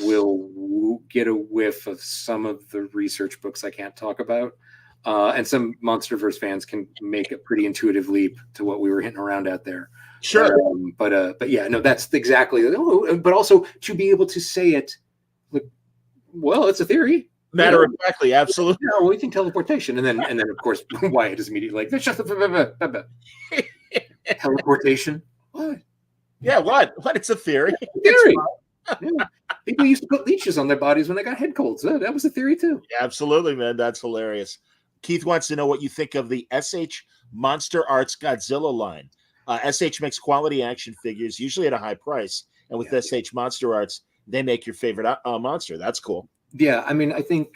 will get a whiff of some of the research books I can't talk about, and some Monsterverse fans can make a pretty intuitive leap to what we were hitting around out there. Sure, but yeah, no, that's exactly. But also to be able to say it, like, well, it's a theory. Matter of factly, absolutely. Yeah, well, we think teleportation, and then of course Wyatt is immediately like, "Shut the teleportation." What? Yeah, what? It's a theory. Theory. Yeah. People used to put leeches on their bodies when they got head colds. That was a theory too. Yeah, absolutely, man. That's hilarious. Keith wants to know what you think of the SH Monster Arts Godzilla line. SH makes quality action figures, usually at a high price, and with SH Monster Arts, they make your favorite monster. That's cool. Yeah, I mean, I think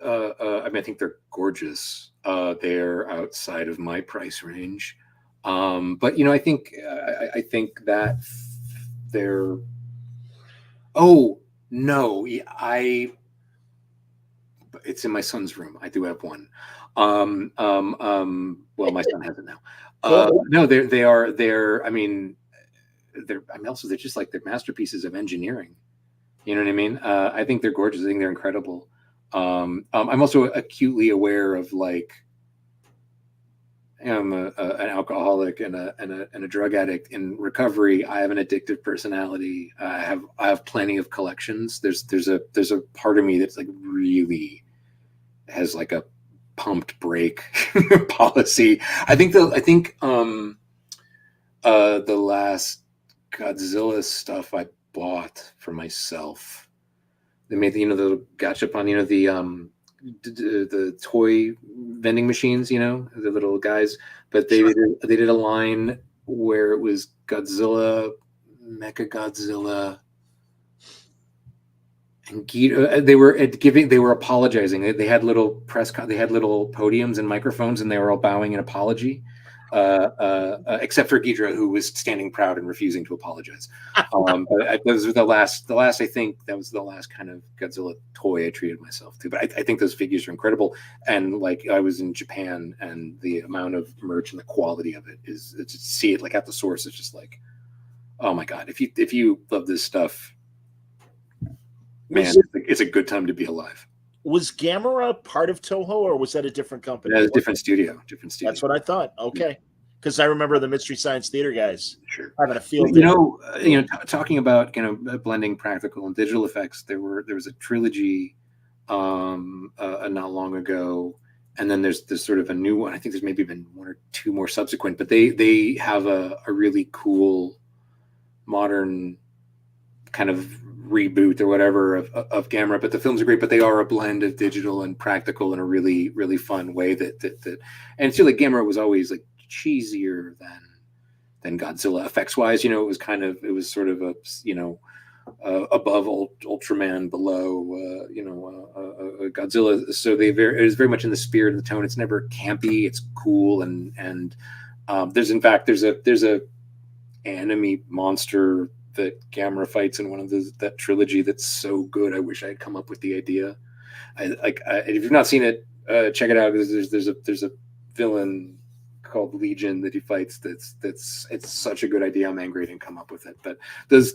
they're gorgeous. They're outside of my price range, but I think that they're. Oh no, it's in my son's room. I do have one. Well, my son has it now. No, they're. I mean, they're just like they're masterpieces of engineering. You know what I mean? I think they're gorgeous. I think they're incredible. I'm also acutely aware of like, I'm an alcoholic and a drug addict in recovery. I have an addictive personality. I have plenty of collections. There's a part of me that's like really has like a pumped brake policy. I think the last Godzilla stuff I bought for myself. They made the gachapon, the toy vending machines, the little guys. But they did a line where it was Godzilla, Mecha Godzilla, and Ghidorah. They were apologizing. They had little they had little podiums and microphones, and they were all bowing in apology. Except for Ghidorah, who was standing proud and refusing to apologize. Those were the last. I think that was the last kind of Godzilla toy I treated myself to. But I think those figures are incredible. And like I was in Japan, and the amount of merch and the quality of it is to see it like at the source. It's just like, oh my god! If you love this stuff, man, it's a good time to be alive. Was Gamera part of Toho, or was that a different company? Yeah, different studio. That's what I thought. Okay, because I remember the Mystery Science Theater guys. Sure. Having a field. Talking about blending practical and digital effects. There was a trilogy, not long ago, and then there's sort of a new one. I think there's maybe been one or two more subsequent, but they have a really cool modern kind of reboot or whatever of Gamera, but the films are great, but they are a blend of digital and practical in a really, really fun way that and it's like Gamera was always like cheesier than Godzilla effects wise. It was sort of a above Ultraman, below Godzilla. So it is very much in the spirit of the tone. It's never campy. It's cool and there's a enemy monster that Gamera fights in one of that trilogy that's so good. I wish I had come up with the idea. If you've not seen it, check it out. There's a villain called Legion that he fights. It's such a good idea. I'm angry I didn't come up with it. But those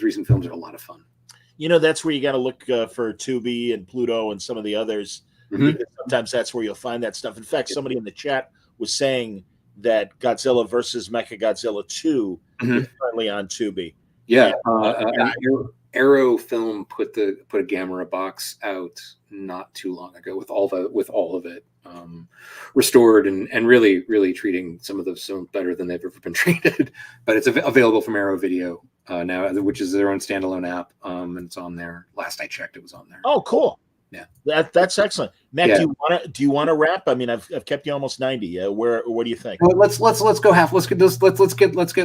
recent films are a lot of fun. That's where you got to look for Tubi and Pluto and some of the others. Mm-hmm. Because sometimes that's where you'll find that stuff. In fact, somebody in the chat was saying that Godzilla versus Mechagodzilla 2 is currently on Tubi. Yeah, Arrow Film put a Gamera box out not too long ago with all of it restored and really, really treating some of those films better than they've ever been treated. But it's available from Arrow Video now, which is their own standalone app, and it's on there. Last I checked, it was on there. Oh, cool. Yeah, that's excellent. Matt, yeah. Do you want to wrap? I mean, I've kept you almost 90. What do you think? Well, let's go half. Let's get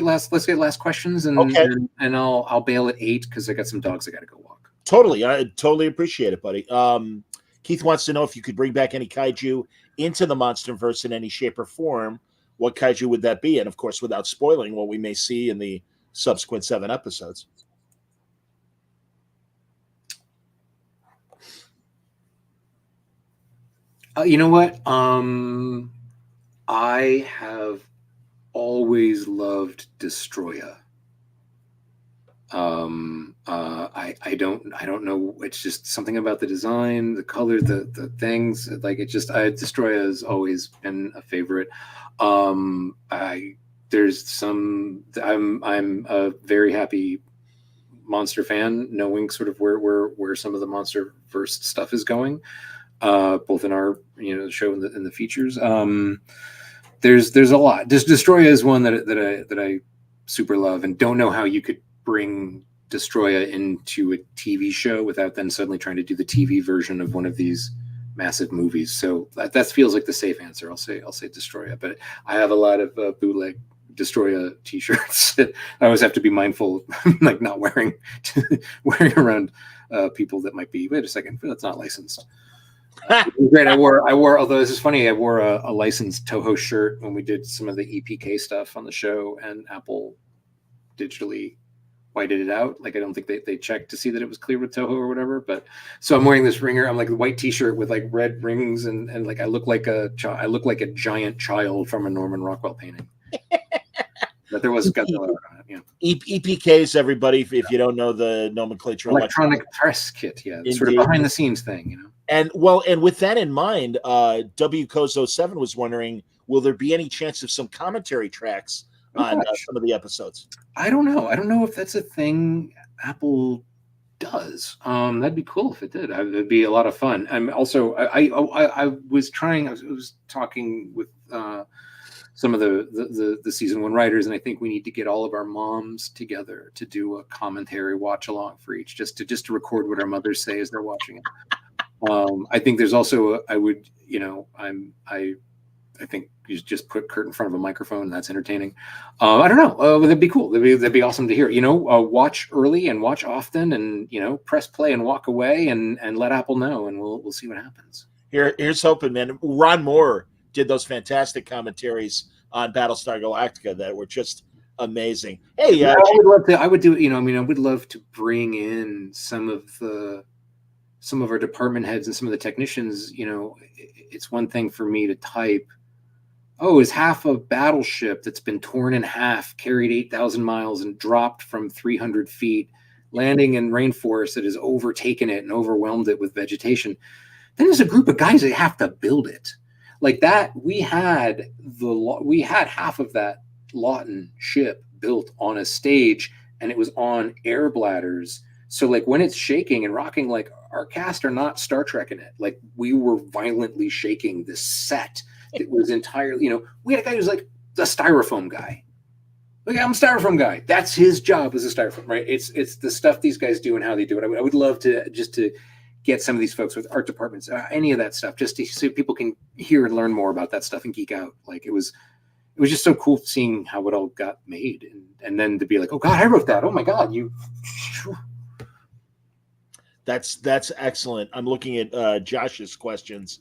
last questions, and okay. and I'll bail at 8 because I got some dogs I got to go walk. Totally, I totally appreciate it, buddy. Keith wants to know if you could bring back any kaiju into the Monsterverse in any shape or form. What kaiju would that be? And of course, without spoiling what we may see in the subsequent 7 episodes. You know what? I have always loved Destroya. I don't know. It's just something about the design, the color, the things. Like Destroya has always been a favorite. I'm a very happy monster fan, knowing sort of where some of the Monsterverse stuff is going. Both in our the show and the features. There's a lot. Destroya is one that I super love and don't know how you could bring Destroya into a TV show without then suddenly trying to do the TV version of one of these massive movies. So that feels like the safe answer. I'll say Destroya, but I have a lot of bootleg Destroya t-shirts. I always have to be mindful, like not wearing around people that might be. Wait a second, that's not licensed. Great. I wore. Although this is funny, I wore a licensed Toho shirt when we did some of the EPK stuff on the show, and Apple digitally whited it out. Like I don't think they checked to see that it was clear with Toho or whatever. But so I'm wearing this ringer. I'm like a white T-shirt with like red rings, and like I look like a giant child from a Norman Rockwell painting. But there was Godzilla on it. Yeah. EPKs, everybody, if you don't know the nomenclature. Electronic press kit. Yeah. Sort of Indeed. behind the scenes thing, you know. And with that in mind, W Cozo 7 was wondering, will there be any chance of some commentary tracks on some of the episodes? I don't know. I don't know if that's a thing Apple does. That'd be cool if it did. It'd be a lot of fun. I'm also I was talking with some of the season 1 writers, and I think we need to get all of our moms together to do a commentary watch along for each, just to record what our mothers say as they're watching it. I think there's also I think you just put Kurt in front of a microphone, and that's entertaining. I don't know. That'd be cool. That'd be awesome to hear. Watch early and watch often, and press play and walk away, and let Apple know, and we'll see what happens. Here's hoping, man. Ron Moore did those fantastic commentaries on Battlestar Galactica that were just amazing. Hey, I would love to. I would do. I would love to bring in some of our department heads and some of the technicians. It's one thing for me to type, is half a battleship that's been torn in half, carried 8,000 miles and dropped from 300 feet, landing in rainforest that has overtaken it and overwhelmed it with vegetation. Then there's a group of guys that have to build it. Like that, we had half of that Lawton ship built on a stage, and it was on air bladders. So like when it's shaking and rocking, like our cast are not Star Trek in it. Like we were violently shaking this set. It was entirely, we had a guy who's like the styrofoam guy. Like, I'm a styrofoam guy. That's his job as a styrofoam, right? It's the stuff these guys do and how they do it. I would love to get some of these folks with art departments, any of that stuff, just so people can hear and learn more about that stuff and geek out. Like it was just so cool seeing how it all got made, and then to be like, oh God, I wrote that. Oh my God, you. That's excellent. I'm looking at Josh's questions.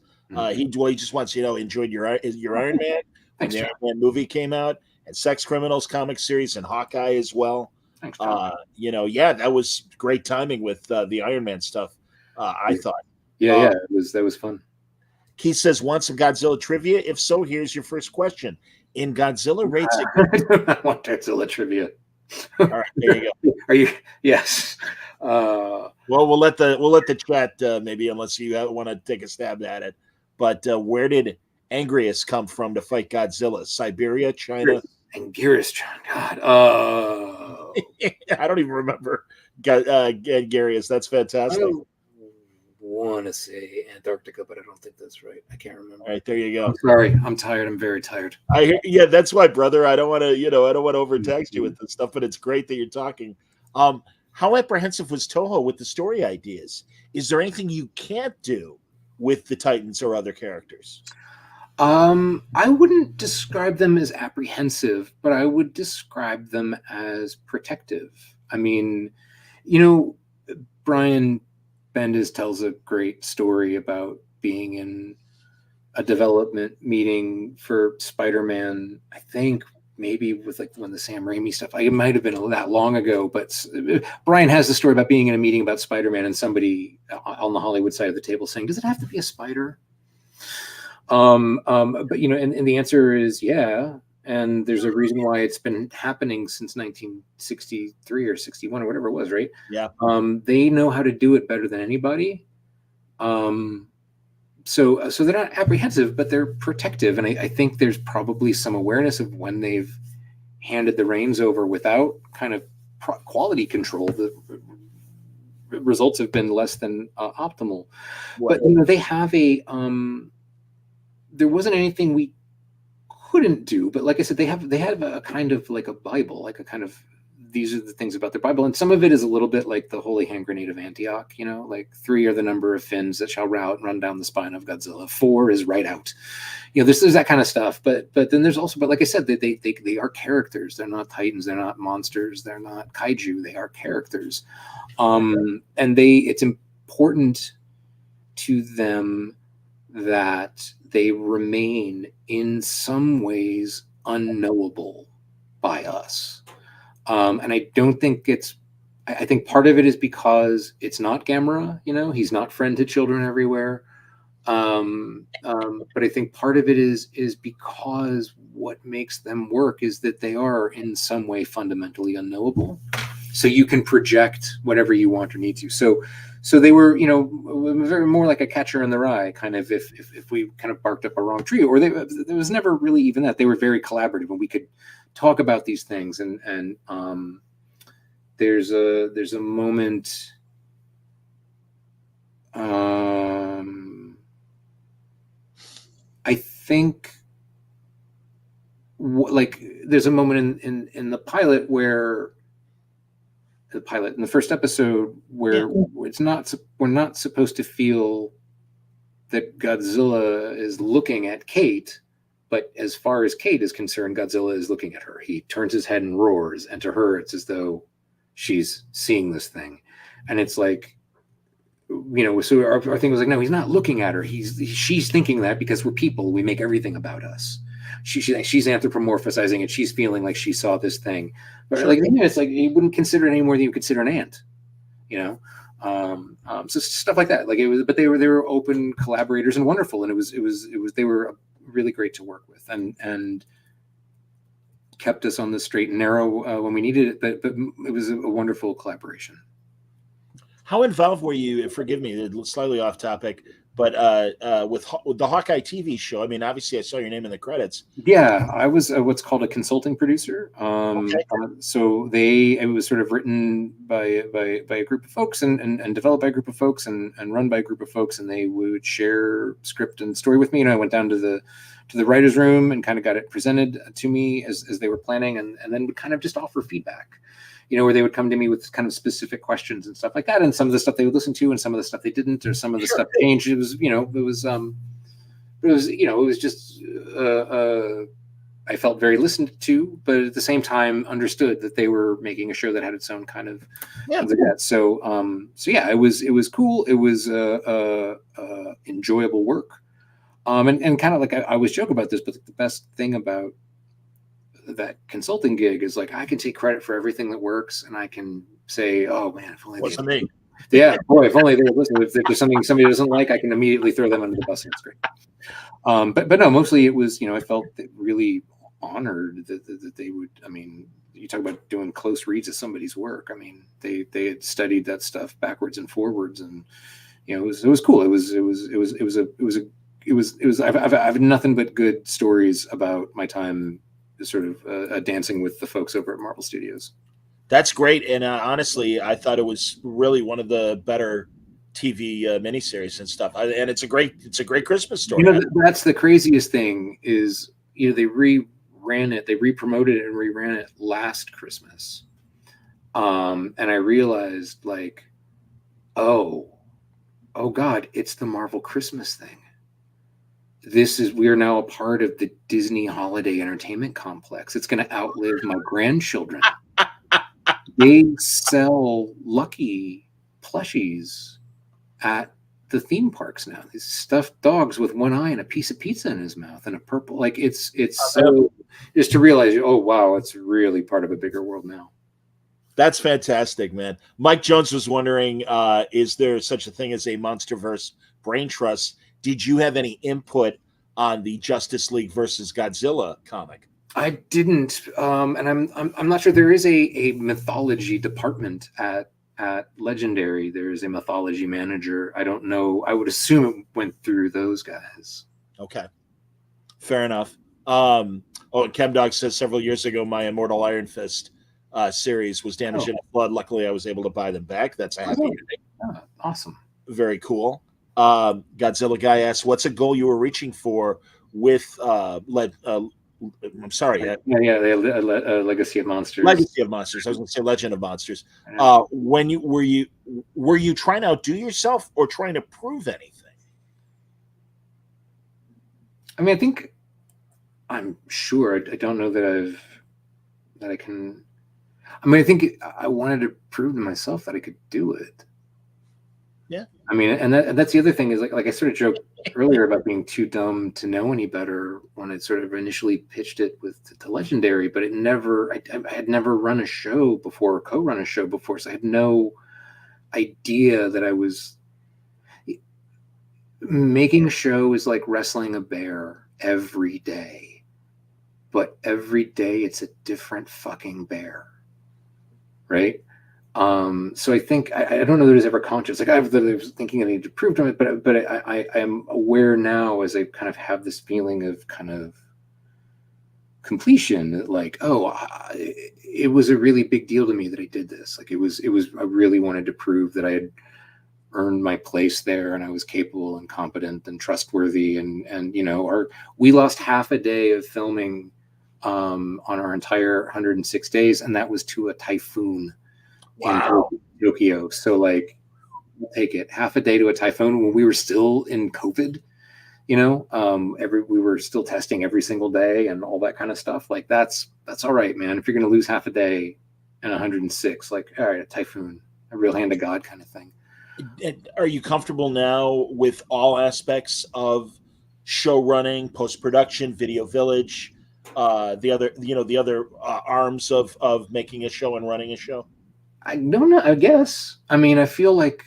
He just wants enjoyed your Iron Man. Thanks, the Iron Man movie came out, and Sex Criminals comic series, and Hawkeye as well. Thanks, John. That was great timing with the Iron Man stuff. I thought. Yeah, that was fun. Keith says, want some Godzilla trivia? If so, here's your first question. In Godzilla rates, I want Godzilla trivia. All right, there you go. Are you? Yes. Well, we'll let the chat maybe, unless you want to take a stab at it. But where did Angrius come from to fight Godzilla? Siberia, China? Angrius, God. I don't even remember Angrius. That's fantastic. I want to say Antarctica, but I don't think that's right. I can't remember. All right, there you go. I'm sorry. I'm tired. I'm very tired. That's why, brother. I don't want to overtax you with this stuff, but it's great that you're talking. How apprehensive was Toho with the story ideas? Is there anything you can't do with the Titans or other characters? I wouldn't describe them as apprehensive, but I would describe them as protective. I mean, Brian Bendis tells a great story about being in a development meeting for Spider-Man, I think maybe with like when the Sam Raimi stuff, it might have been that long ago, but Brian has the story about being in a meeting about Spider-Man and somebody on the Hollywood side of the table saying, does it have to be a spider? But and the answer is yeah. And there's a reason why it's been happening since 1963 or 61 or whatever it was, right? Yeah. They know how to do it better than anybody. So they're not apprehensive, but they're protective. And I think there's probably some awareness of when they've handed the reins over without kind of quality control, the results have been less than optimal. But they have there wasn't anything we couldn't do, but like I said, they have a kind of like a Bible, like a kind of, these are the things about their Bible. And some of it is a little bit like the holy hand grenade of Antioch, like 3 are the number of fins that shall run down the spine of Godzilla. 4 is right out. There's that kind of stuff. But then there's also, but like I said, they are characters. They're not Titans. They're not monsters. They're not kaiju. They are characters. And it's important to them that they remain in some ways unknowable by us. And I don't think I think part of it is because it's not Gamera, he's not friend to children everywhere. But I think part of it is because what makes them work is that they are in some way fundamentally unknowable. So you can project whatever you want or need to. So they were, very more like a catcher in the rye, kind of if we kind of barked up a wrong tree, or there was never really even that. They were very collaborative, and we could talk about these things. And there's a moment. I think like there's a moment in the pilot where in the first episode where we're not supposed to feel that Godzilla is looking at Kate, but as far as Kate is concerned, Godzilla is looking at her. He turns his head and roars, and to her it's as though she's seeing this thing. And it's like, so our thing was like, no, he's not looking at her. She's thinking that because we're people, we make everything about us. She's anthropomorphizing it. She's feeling like she saw this thing, but sure. It's like you wouldn't consider it any more than you consider an ant, So stuff like that. Like it was, but they were open collaborators and wonderful, and it was they were really great to work with, and kept us on the straight and narrow when we needed it. But it was a wonderful collaboration. How involved were you? Forgive me, slightly off topic, but with the Hawkeye TV show. I mean, obviously, I saw your name in the credits. Yeah, I was what's called a consulting producer. Okay. So it was sort of written by a group of folks and developed by a group of folks and run by a group of folks, and they would share script and story with me. I went down to the writer's room and kind of got it presented to me as they were planning, and then would kind of just offer feedback. Where they would come to me with kind of specific questions and stuff like that. And some of the stuff they would listen to and some of the stuff they didn't, or some of the stuff changed. It was just, I felt very listened to, but at the same time understood that they were making a show that had its own kind of, So yeah, it was cool. It was, enjoyable work. And kind of like, I always joke about this, but the best thing about that consulting gig is like I can take credit for everything that works, and I can say, "Oh man, if only wasn't me." Yeah, boy, if only they were listening. If there's something somebody doesn't like, I can immediately throw them under the bus, and it's great. But no, mostly it was, I felt really honored that they would. I mean, you talk about doing close reads of somebody's work. I mean, they had studied that stuff backwards and forwards, and it was cool. I've nothing but good stories about my time sort of dancing with the folks over at Marvel Studios. That's great, and honestly, I thought it was really one of the better TV miniseries and stuff. And it's a great Christmas story. That's the craziest thing is they re-promoted it and reran it last Christmas, and I realized like, oh God, it's the Marvel Christmas thing. We are now a part of the Disney holiday entertainment complex. It's going to outlive my grandchildren. They sell Lucky plushies at the theme parks now. These stuffed dogs with one eye and a piece of pizza in his mouth and a purple. Like it's so just to realize, oh wow, it's really part of a bigger world now. That's fantastic, man. Mike Jones was wondering, is there such a thing as a MonsterVerse brain trust? Did you have any input on the Justice League versus Godzilla comic? I didn't, and I'm not sure. There is a mythology department at Legendary. There is a mythology manager. I don't know. I would assume it went through those guys. Okay, fair enough. And Chemdog says several years ago, my Immortal Iron Fist series was damaged in a flood. Luckily, I was able to buy them back. That's a happy ending. Awesome. Very cool. Godzilla guy asks, what's a goal you were reaching for with I'm sorry. Legacy of Monsters. Legacy of Monsters. I was going to say Legend of Monsters. When were you trying to outdo yourself or trying to prove anything? I mean, I'm sure. I don't know that I can. I mean, I think I wanted to prove to myself that I could do it. Yeah. I mean, and that's the other thing is like I sort of joked earlier about being too dumb to know any better when I sort of initially pitched it to Legendary, but I had never run a show before or co-run a show before, so I had no idea that I was. making a show is like wrestling a bear every day, but every day it's a different fucking bear, right? So I think I don't know that it was ever conscious. Like I was thinking I need to prove to it, but I am aware now as I kind of have this feeling of kind of completion that like, it was a really big deal to me that I did this. Like it was I really wanted to prove that I had earned my place there and I was capable and competent and trustworthy and we lost half a day of filming on our entire 106 days, and that was to a typhoon. Wow. In Tokyo. So like, we'll take it half a day to a typhoon when we were still in COVID, we were still testing every single day and all that kind of stuff. Like that's all right, man. If you're going to lose half a day in 106, like, all right, a typhoon, a real hand of God kind of thing. Are you comfortable now with all aspects of show running, post-production, video village, the other arms of making a show and running a show? I don't know. I guess. I mean, I feel like,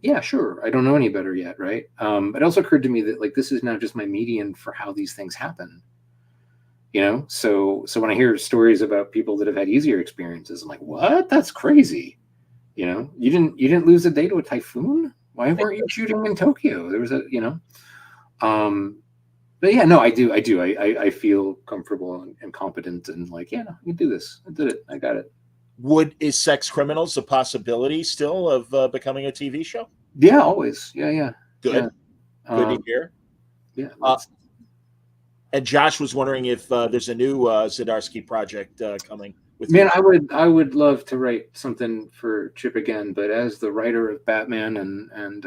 yeah, sure. I don't know any better yet, right? It also occurred to me that like this is now just my median for how these things happen. So when I hear stories about people that have had easier experiences, I'm like, what? That's crazy. You didn't lose a day to a typhoon. Why weren't you shooting in Tokyo? There was but yeah, no, I do. I feel comfortable and competent and like, yeah, no, I can do this. I did it. I got it. Is Sex Criminals a possibility still of becoming a TV show? Yeah, always. Yeah. Good. Yeah. Good to hear. Yeah. And Josh was wondering if there's a new Zdarsky project coming. Man, I would love to write something for Chip again, but as the writer of Batman and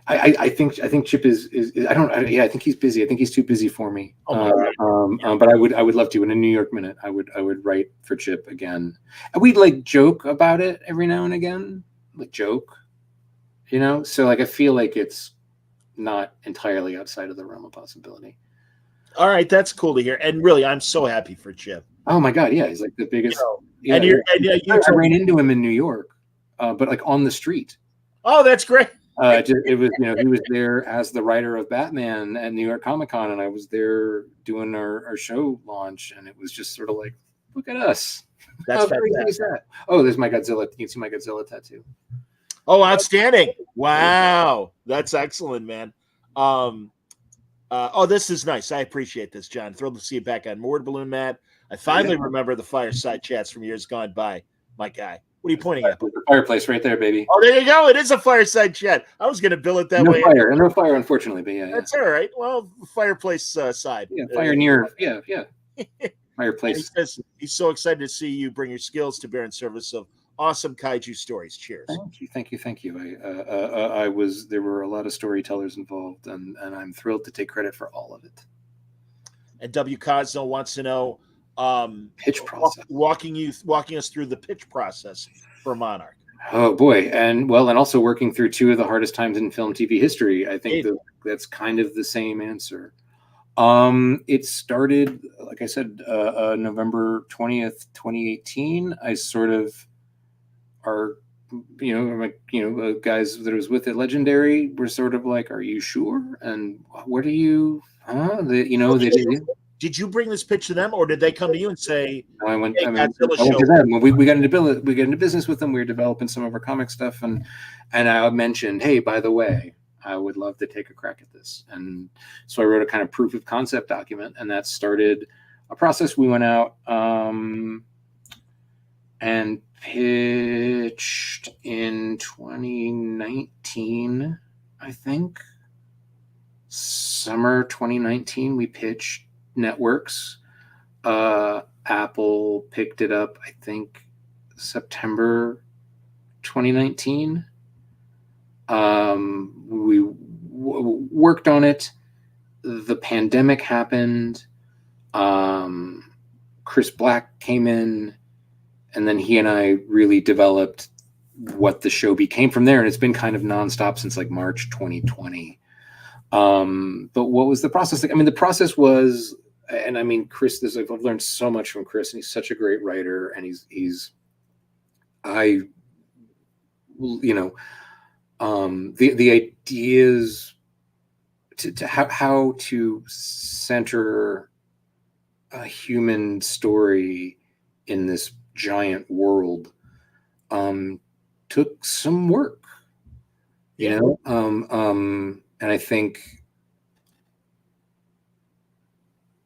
I think Chip is I think he's busy. I think he's too busy for me. But I would love to in a New York minute. I would write for Chip again. And we'd like joke about it every now and again, like joke, So like I feel like it's not entirely outside of the realm of possibility. All right, that's cool to hear. And really, I'm so happy for Chip. Oh my God, yeah, he's like the biggest. I ran into him in New York, but like on the street. Oh, that's great. It was, he was there as the writer of Batman at New York Comic Con, and I was there doing our show launch, and it was just sort of like, look at us. That's fantastic. Oh, there's my Godzilla. You can see my Godzilla tattoo. Oh, outstanding! Wow, that's excellent, man. This is nice. I appreciate this, John. Thrilled to see you back on Moored Balloon, Matt. I finally remember the fireside chats from years gone by, my guy. What are you pointing at? The fireplace right there, baby. Oh, there you go. It is a fireside chat. I was going to bill it that way. No fire, unfortunately, but yeah. That's all right. Well, fireplace side. Yeah, fire near. Yeah. Fireplace. He says he's so excited to see you bring your skills to bear in service of awesome kaiju stories. Cheers. Thank you. There were a lot of storytellers involved, and I'm thrilled to take credit for all of it. And W. Cosno wants to know pitch process. Walking us through the pitch process for Monarch. Oh boy, and also working through two of the hardest times in film TV history. I think that's kind of the same answer. It started, like I said, November 20th, 2018. I sort of guys that I was with at Legendary were sort of like, "Are you sure?" And what are you? Did you bring this pitch to them, or did they come to you and say? No, I went to them. We got into business with them. We were developing some of our comic stuff, and I mentioned, hey, by the way, I would love to take a crack at this. And so I wrote a kind of proof of concept document, and that started a process. We went out and pitched in 2019, I think. Summer 2019, we pitched networks. Apple picked it up, I think, September 2019. We worked on it. The pandemic happened. Chris Black came in, and then he and I really developed what the show became from there. And it's been kind of nonstop since like March 2020. But what was the process like? I mean, the process was, and I mean, Chris, I've learned so much from Chris, and he's such a great writer, and I you know, the ideas to how to center a human story in this giant world took some work, you know, and I think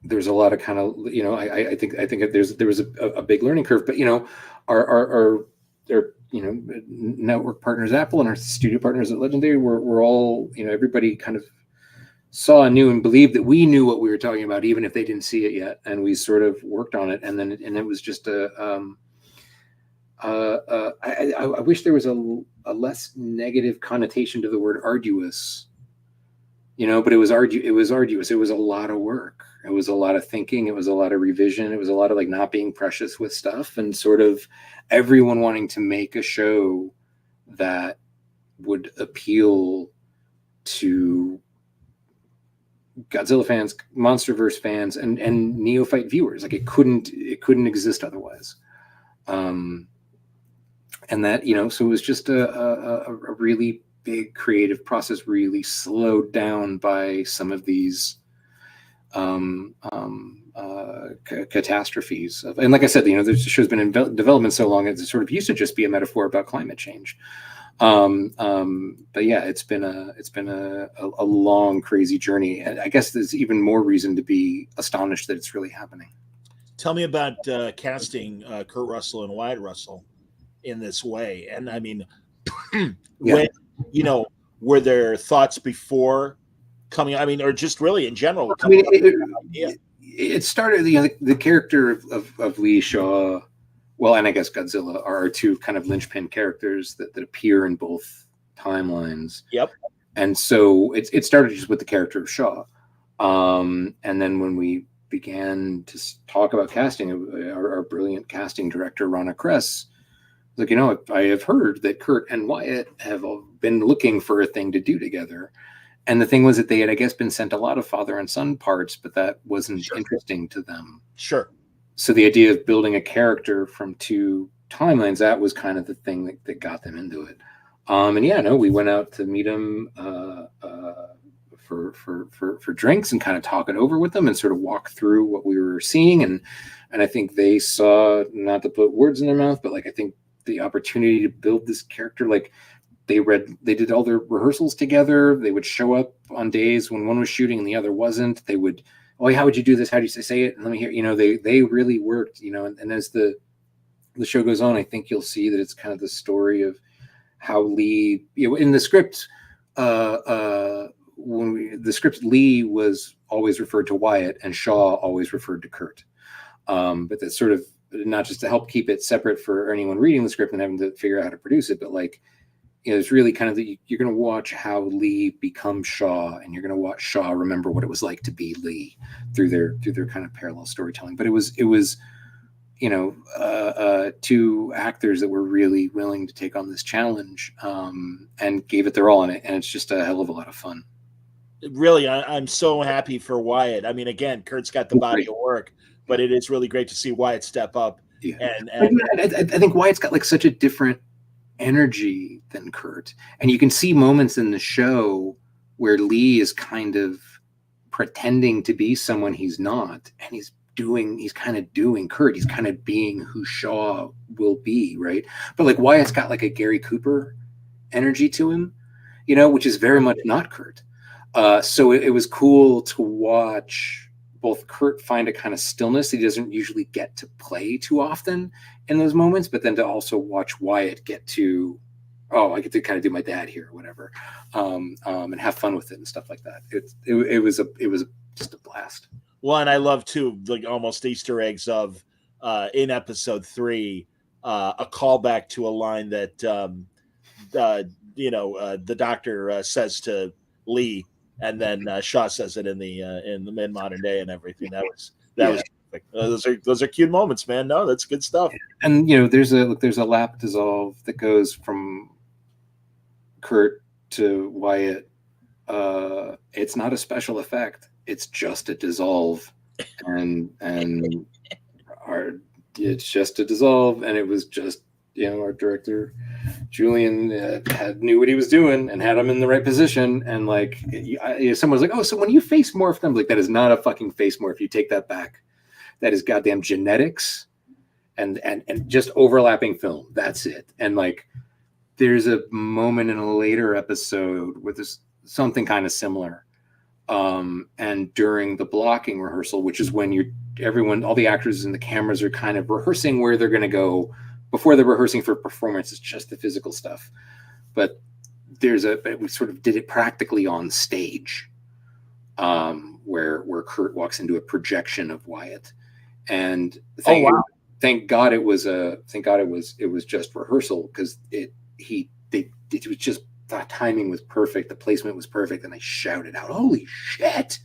there's a lot of kind of, you know, I think there was a big learning curve, but you know, our you know, network partners Apple and our studio partners at Legendary were all, you know, everybody kind of saw and knew and believed that we knew what we were talking about, even if they didn't see it yet, and we sort of worked on it, and then it was just I wish there was a less negative connotation to the word arduous, you know, but it was arduous. It was a lot of work. It was a lot of thinking. It was a lot of revision. It was a lot of like not being precious with stuff, and sort of everyone wanting to make a show that would appeal to Godzilla fans, MonsterVerse fans, and neophyte viewers. Like it couldn't exist otherwise. And that, you know, so it was just a really big creative process, really slowed down by some of these catastrophes. And like I said, you know, the show's been in development so long, it sort of used to just be a metaphor about climate change. But yeah, it's been a long, crazy journey. And I guess there's even more reason to be astonished that it's really happening. Tell me about casting Kurt Russell and Wyatt Russell in this way. And I mean, when, you know, were there thoughts before coming? I mean, or just really in general? I mean, it started, you know, the character of Lee Shaw, well, and I guess Godzilla are two kind of linchpin characters that appear in both timelines. Yep. And so it started just with the character of Shaw. And then when we began to talk about casting, our brilliant casting director, Rana Kress, was like, you know, I have heard that Kurt and Wyatt have been looking for a thing to do together. And the thing was that they had, I guess, been sent a lot of father and son parts, but that wasn't interesting to them. Sure. So the idea of building a character from two timelines, that was kind of the thing that got them into it. And yeah, no, we went out to meet them for drinks and kind of talk it over with them and sort of walk through what we were seeing. And I think they saw, not to put words in their mouth, but like I think the opportunity to build this character, like they did all their rehearsals together. They would show up on days when one was shooting and the other wasn't. They would, oh, how would you do this? How do you say it? And let me hear, you know, they really worked, you know, and as the show goes on, I think you'll see that it's kind of the story of how Lee, you know, in the script, the script, Lee was always referred to Wyatt and Shaw always referred to Kurt. But that's sort of not just to help keep it separate for anyone reading the script and having to figure out how to produce it, but like, you know, it's really kind of you're going to watch how Lee becomes Shaw, and you're going to watch Shaw remember what it was like to be Lee through their kind of parallel storytelling. But it was, you know, two actors that were really willing to take on this challenge and gave it their all in it, and it's just a hell of a lot of fun. Really, I'm so happy for Wyatt. I mean, again, Kurt's got the body of work, but it is really great to see Wyatt step up. Yeah. And I think Wyatt's got like such a different energy than Kurt, and you can see moments in the show where Lee is kind of pretending to be someone he's not, and he's kind of doing Kurt. He's kind of being who Shaw will be, right? But like Wyatt's got like a Gary Cooper energy to him, you know, which is very much not Kurt. So it was cool to watch both Kurt find a kind of stillness that he doesn't usually get to play too often in those moments, but then to also watch Wyatt get to, oh, I get to kind of do my dad here or whatever, and have fun with it and stuff like that. It was just a blast. Well, and I love too, like almost Easter eggs of in episode 3, a callback to a line that you know, the doctor says to Lee, and then Shaw says it in the modern day and everything. That was perfect. Those are cute moments, man. No, that's good stuff. And you know, there's a lap dissolve that goes from Kurt to Wyatt. It's not a special effect. It's just a dissolve, and it's just a dissolve, and it was just our director Julian knew what he was doing and had him in the right position. And like, someone was like, "Oh, so when you face morph," I'm like, "That is not a fucking face morph. You take that back. That is goddamn genetics and just overlapping film. That's it." And like, there's a moment in a later episode where there's something kind of similar. And during the blocking rehearsal, which is when all the actors and the cameras are kind of rehearsing where they're going to go before they're rehearsing for performance. It's just the physical stuff. But we sort of did it practically on stage, where Kurt walks into a projection of Wyatt. And thank God it was just rehearsal, because it was just, the timing was perfect, the placement was perfect, and I shouted out, "Holy shit!"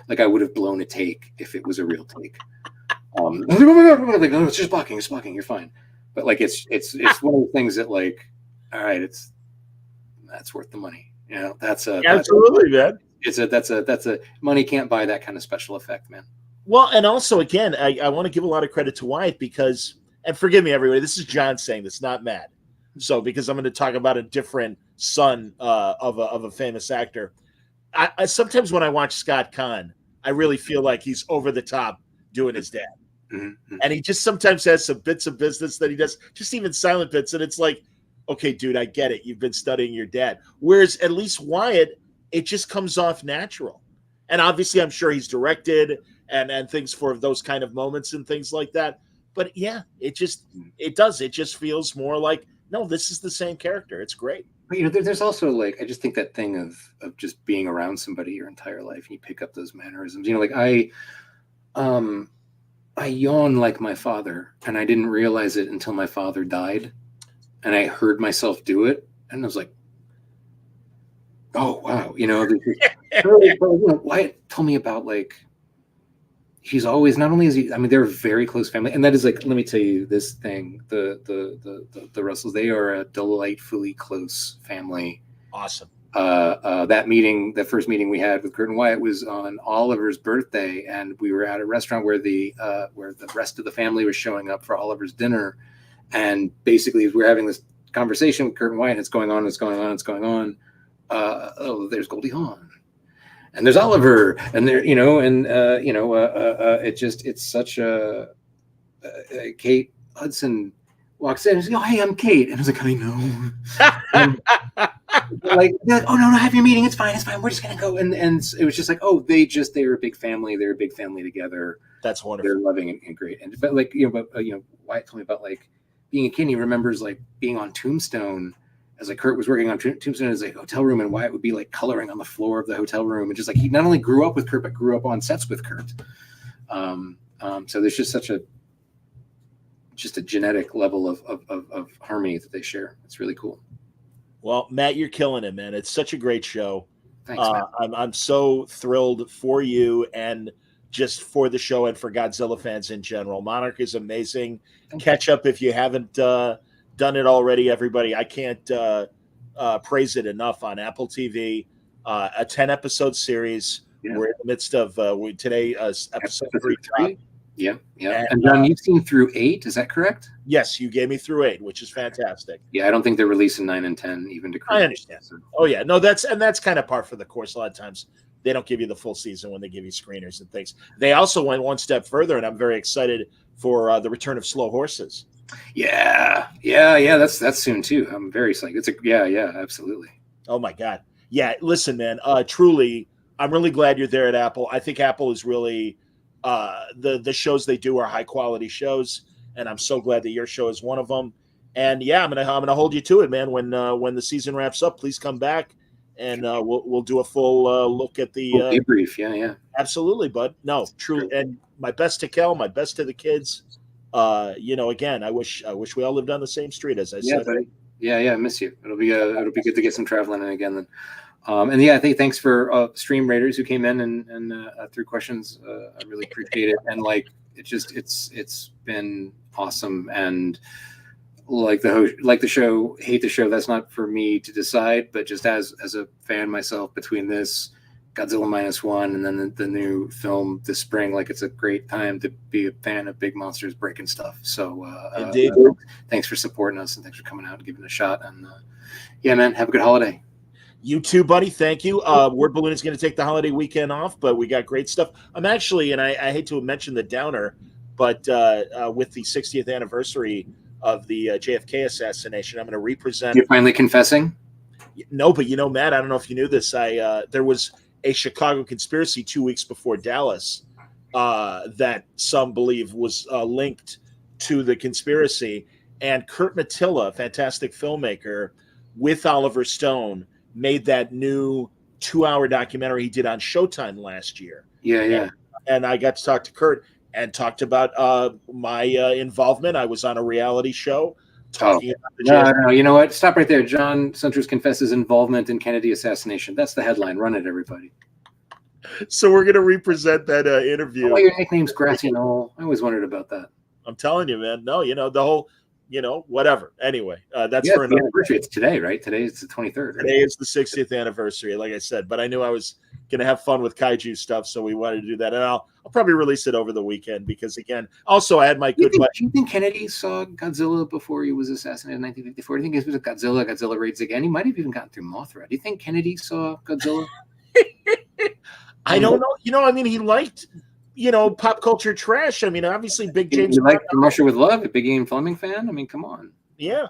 Like I would have blown a take if it was a real take. Like, "No, it's just blocking, you're fine." But like it's one of the things that, like, all right, that's worth the money. Absolutely, man. That's a money can't buy that kind of special effect, man. Well, and also, again, I want to give a lot of credit to Wyatt because, and forgive me, everybody, this is John saying this, not Matt. So, because I'm going to talk about a different son of a famous actor. I sometimes when I watch Scott Conn, I really feel like he's over the top doing his dad. Mm-hmm. And he just sometimes has some bits of business that he does, just even silent bits. And it's like, okay, dude, I get it. You've been studying your dad. Whereas at least Wyatt, it just comes off natural. And obviously, I'm sure he's directed and things for those kind of moments and things like that. But yeah, it just feels more like, no, this is the same character. It's great. But there's also, like, I just think that thing of just being around somebody your entire life and you pick up those mannerisms. Like I yawn like my father, and I didn't realize it until my father died, and I heard myself do it, and I was like, "Oh wow!" Wyatt told me about, like, he's always, not only is he, I mean, they're a very close family, and that is, like, let me tell you this thing: the Russells, they are a delightfully close family. Awesome. That first meeting we had with Kurt and Wyatt was on Oliver's birthday, and we were at a restaurant where the rest of the family was showing up for Oliver's dinner, and basically we're having this conversation with Kurt and Wyatt, and it's going on. There's Goldie Hawn, and there's Oliver, and there, it's such a Kate Hudson walks in and says, "Oh, hey, I'm Kate," and I was like, "I know." Like, "Oh no, have your meeting. It's fine. We're just gonna go." And it was just like, oh, they're a big family. They're a big family together. That's wonderful. They're loving and great. And but like Wyatt told me about, like, being a kid. He remembers, like, being on Tombstone as, like, Kurt was working on Tombstone as, like, hotel room, and Wyatt would be, like, coloring on the floor of the hotel room, and just, like, he not only grew up with Kurt but grew up on sets with Kurt. So there's just such a genetic level of harmony that they share. It's really cool. Well, Matt, you're killing it, man. It's such a great show. Thanks, Matt. I'm so thrilled for you and just for the show and for Godzilla fans in general. Monarch is amazing. Catch up if you haven't done it already, everybody. I can't praise it enough on Apple TV. A 10-episode series. Yeah. We're in the midst of today episode 3. Yeah. And John, you've seen through 8, is that correct? Yes, you gave me through 8, which is fantastic. Yeah, I don't think they're releasing 9 and 10 even to I understand. Oh yeah, no, that's kind of par for the course. A lot of times they don't give you the full season when they give you screeners and things. They also went one step further, and I'm very excited for the return of Slow Horses. Yeah, that's soon too. I'm very psyched. It's absolutely. Oh my God. Yeah, listen, man, truly, I'm really glad you're there at Apple. I think Apple is really the shows they do are high quality shows, and I'm so glad that your show is one of them. And yeah, I'm gonna hold you to it, man. When the season wraps up, please come back, and we'll do a full look at the debrief. Yeah, absolutely, bud. No, truly, and my best to Kel, my best to the kids. Again, I wish we all lived on the same street, as I said. Buddy. Yeah, I miss you. It'll be good to get some traveling in again then. And yeah, I think thanks for stream raiders who came in and threw questions. I really appreciate it. And like, it's been awesome. And like the show, hate the show. That's not for me to decide, but just as a fan myself, between this Godzilla -1, and then the new film this spring. Like, it's a great time to be a fan of big monsters breaking stuff. So Indeed. Thanks for supporting us, and thanks for coming out and giving it a shot. And yeah, man, have a good holiday. You too, buddy. Thank you. Word Balloon is going to take the holiday weekend off, but we got great stuff. I'm actually, and I hate to mention the downer, but with the 60th anniversary of the JFK assassination, I'm going to represent. You're finally confessing? No, but Matt, I don't know if you knew this. There was a Chicago conspiracy 2 weeks before Dallas that some believe was linked to the conspiracy. And Kurt Matilla, a fantastic filmmaker, with Oliver Stone, made that new 2-hour documentary he did on Showtime last year. Yeah. And I got to talk to Kurt and talked about my involvement. I was on a reality show talking about the No, you know what? Stop right there. John Suntress confesses involvement in Kennedy assassination. That's the headline. Run it, everybody. So we're going to represent that interview. Why your nickname's Grassy Knoll? I always wondered about that. I'm telling you, man. No, the whole, whatever. Anyway, that's for another anniversary. It's today, right? Today is the 23rd. Right? Today is the 60th anniversary, like I said. But I knew I was going to have fun with kaiju stuff, so we wanted to do that. And I'll probably release it over the weekend because, again, also I had my good. Do you think Kennedy saw Godzilla before he was assassinated in 1954? Do you think it was Godzilla raids again? He might have even gotten through Mothra. Do you think Kennedy saw Godzilla? I don't know. I mean, he liked, pop culture trash. I mean, obviously, big James. You like From Russia with Love, a big Ian Fleming fan? I mean, come on. Yeah.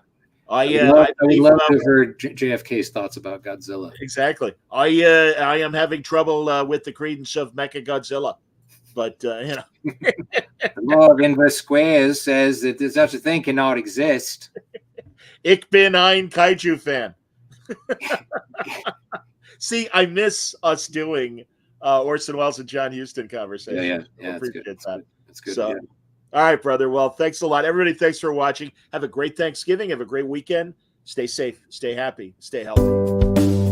I would love to hear JFK's thoughts about Godzilla. Exactly. I am having trouble with the credence of Mecha Godzilla, but The law of inverse squares says that there's such a thing cannot exist. Ich bin ein kaiju fan. See, I miss us doing Orson Welles and John Huston conversation. Yeah. Appreciate that. That's good. So, all right, brother. Well, thanks a lot. Everybody, thanks for watching. Have a great Thanksgiving. Have a great weekend. Stay safe. Stay happy. Stay healthy.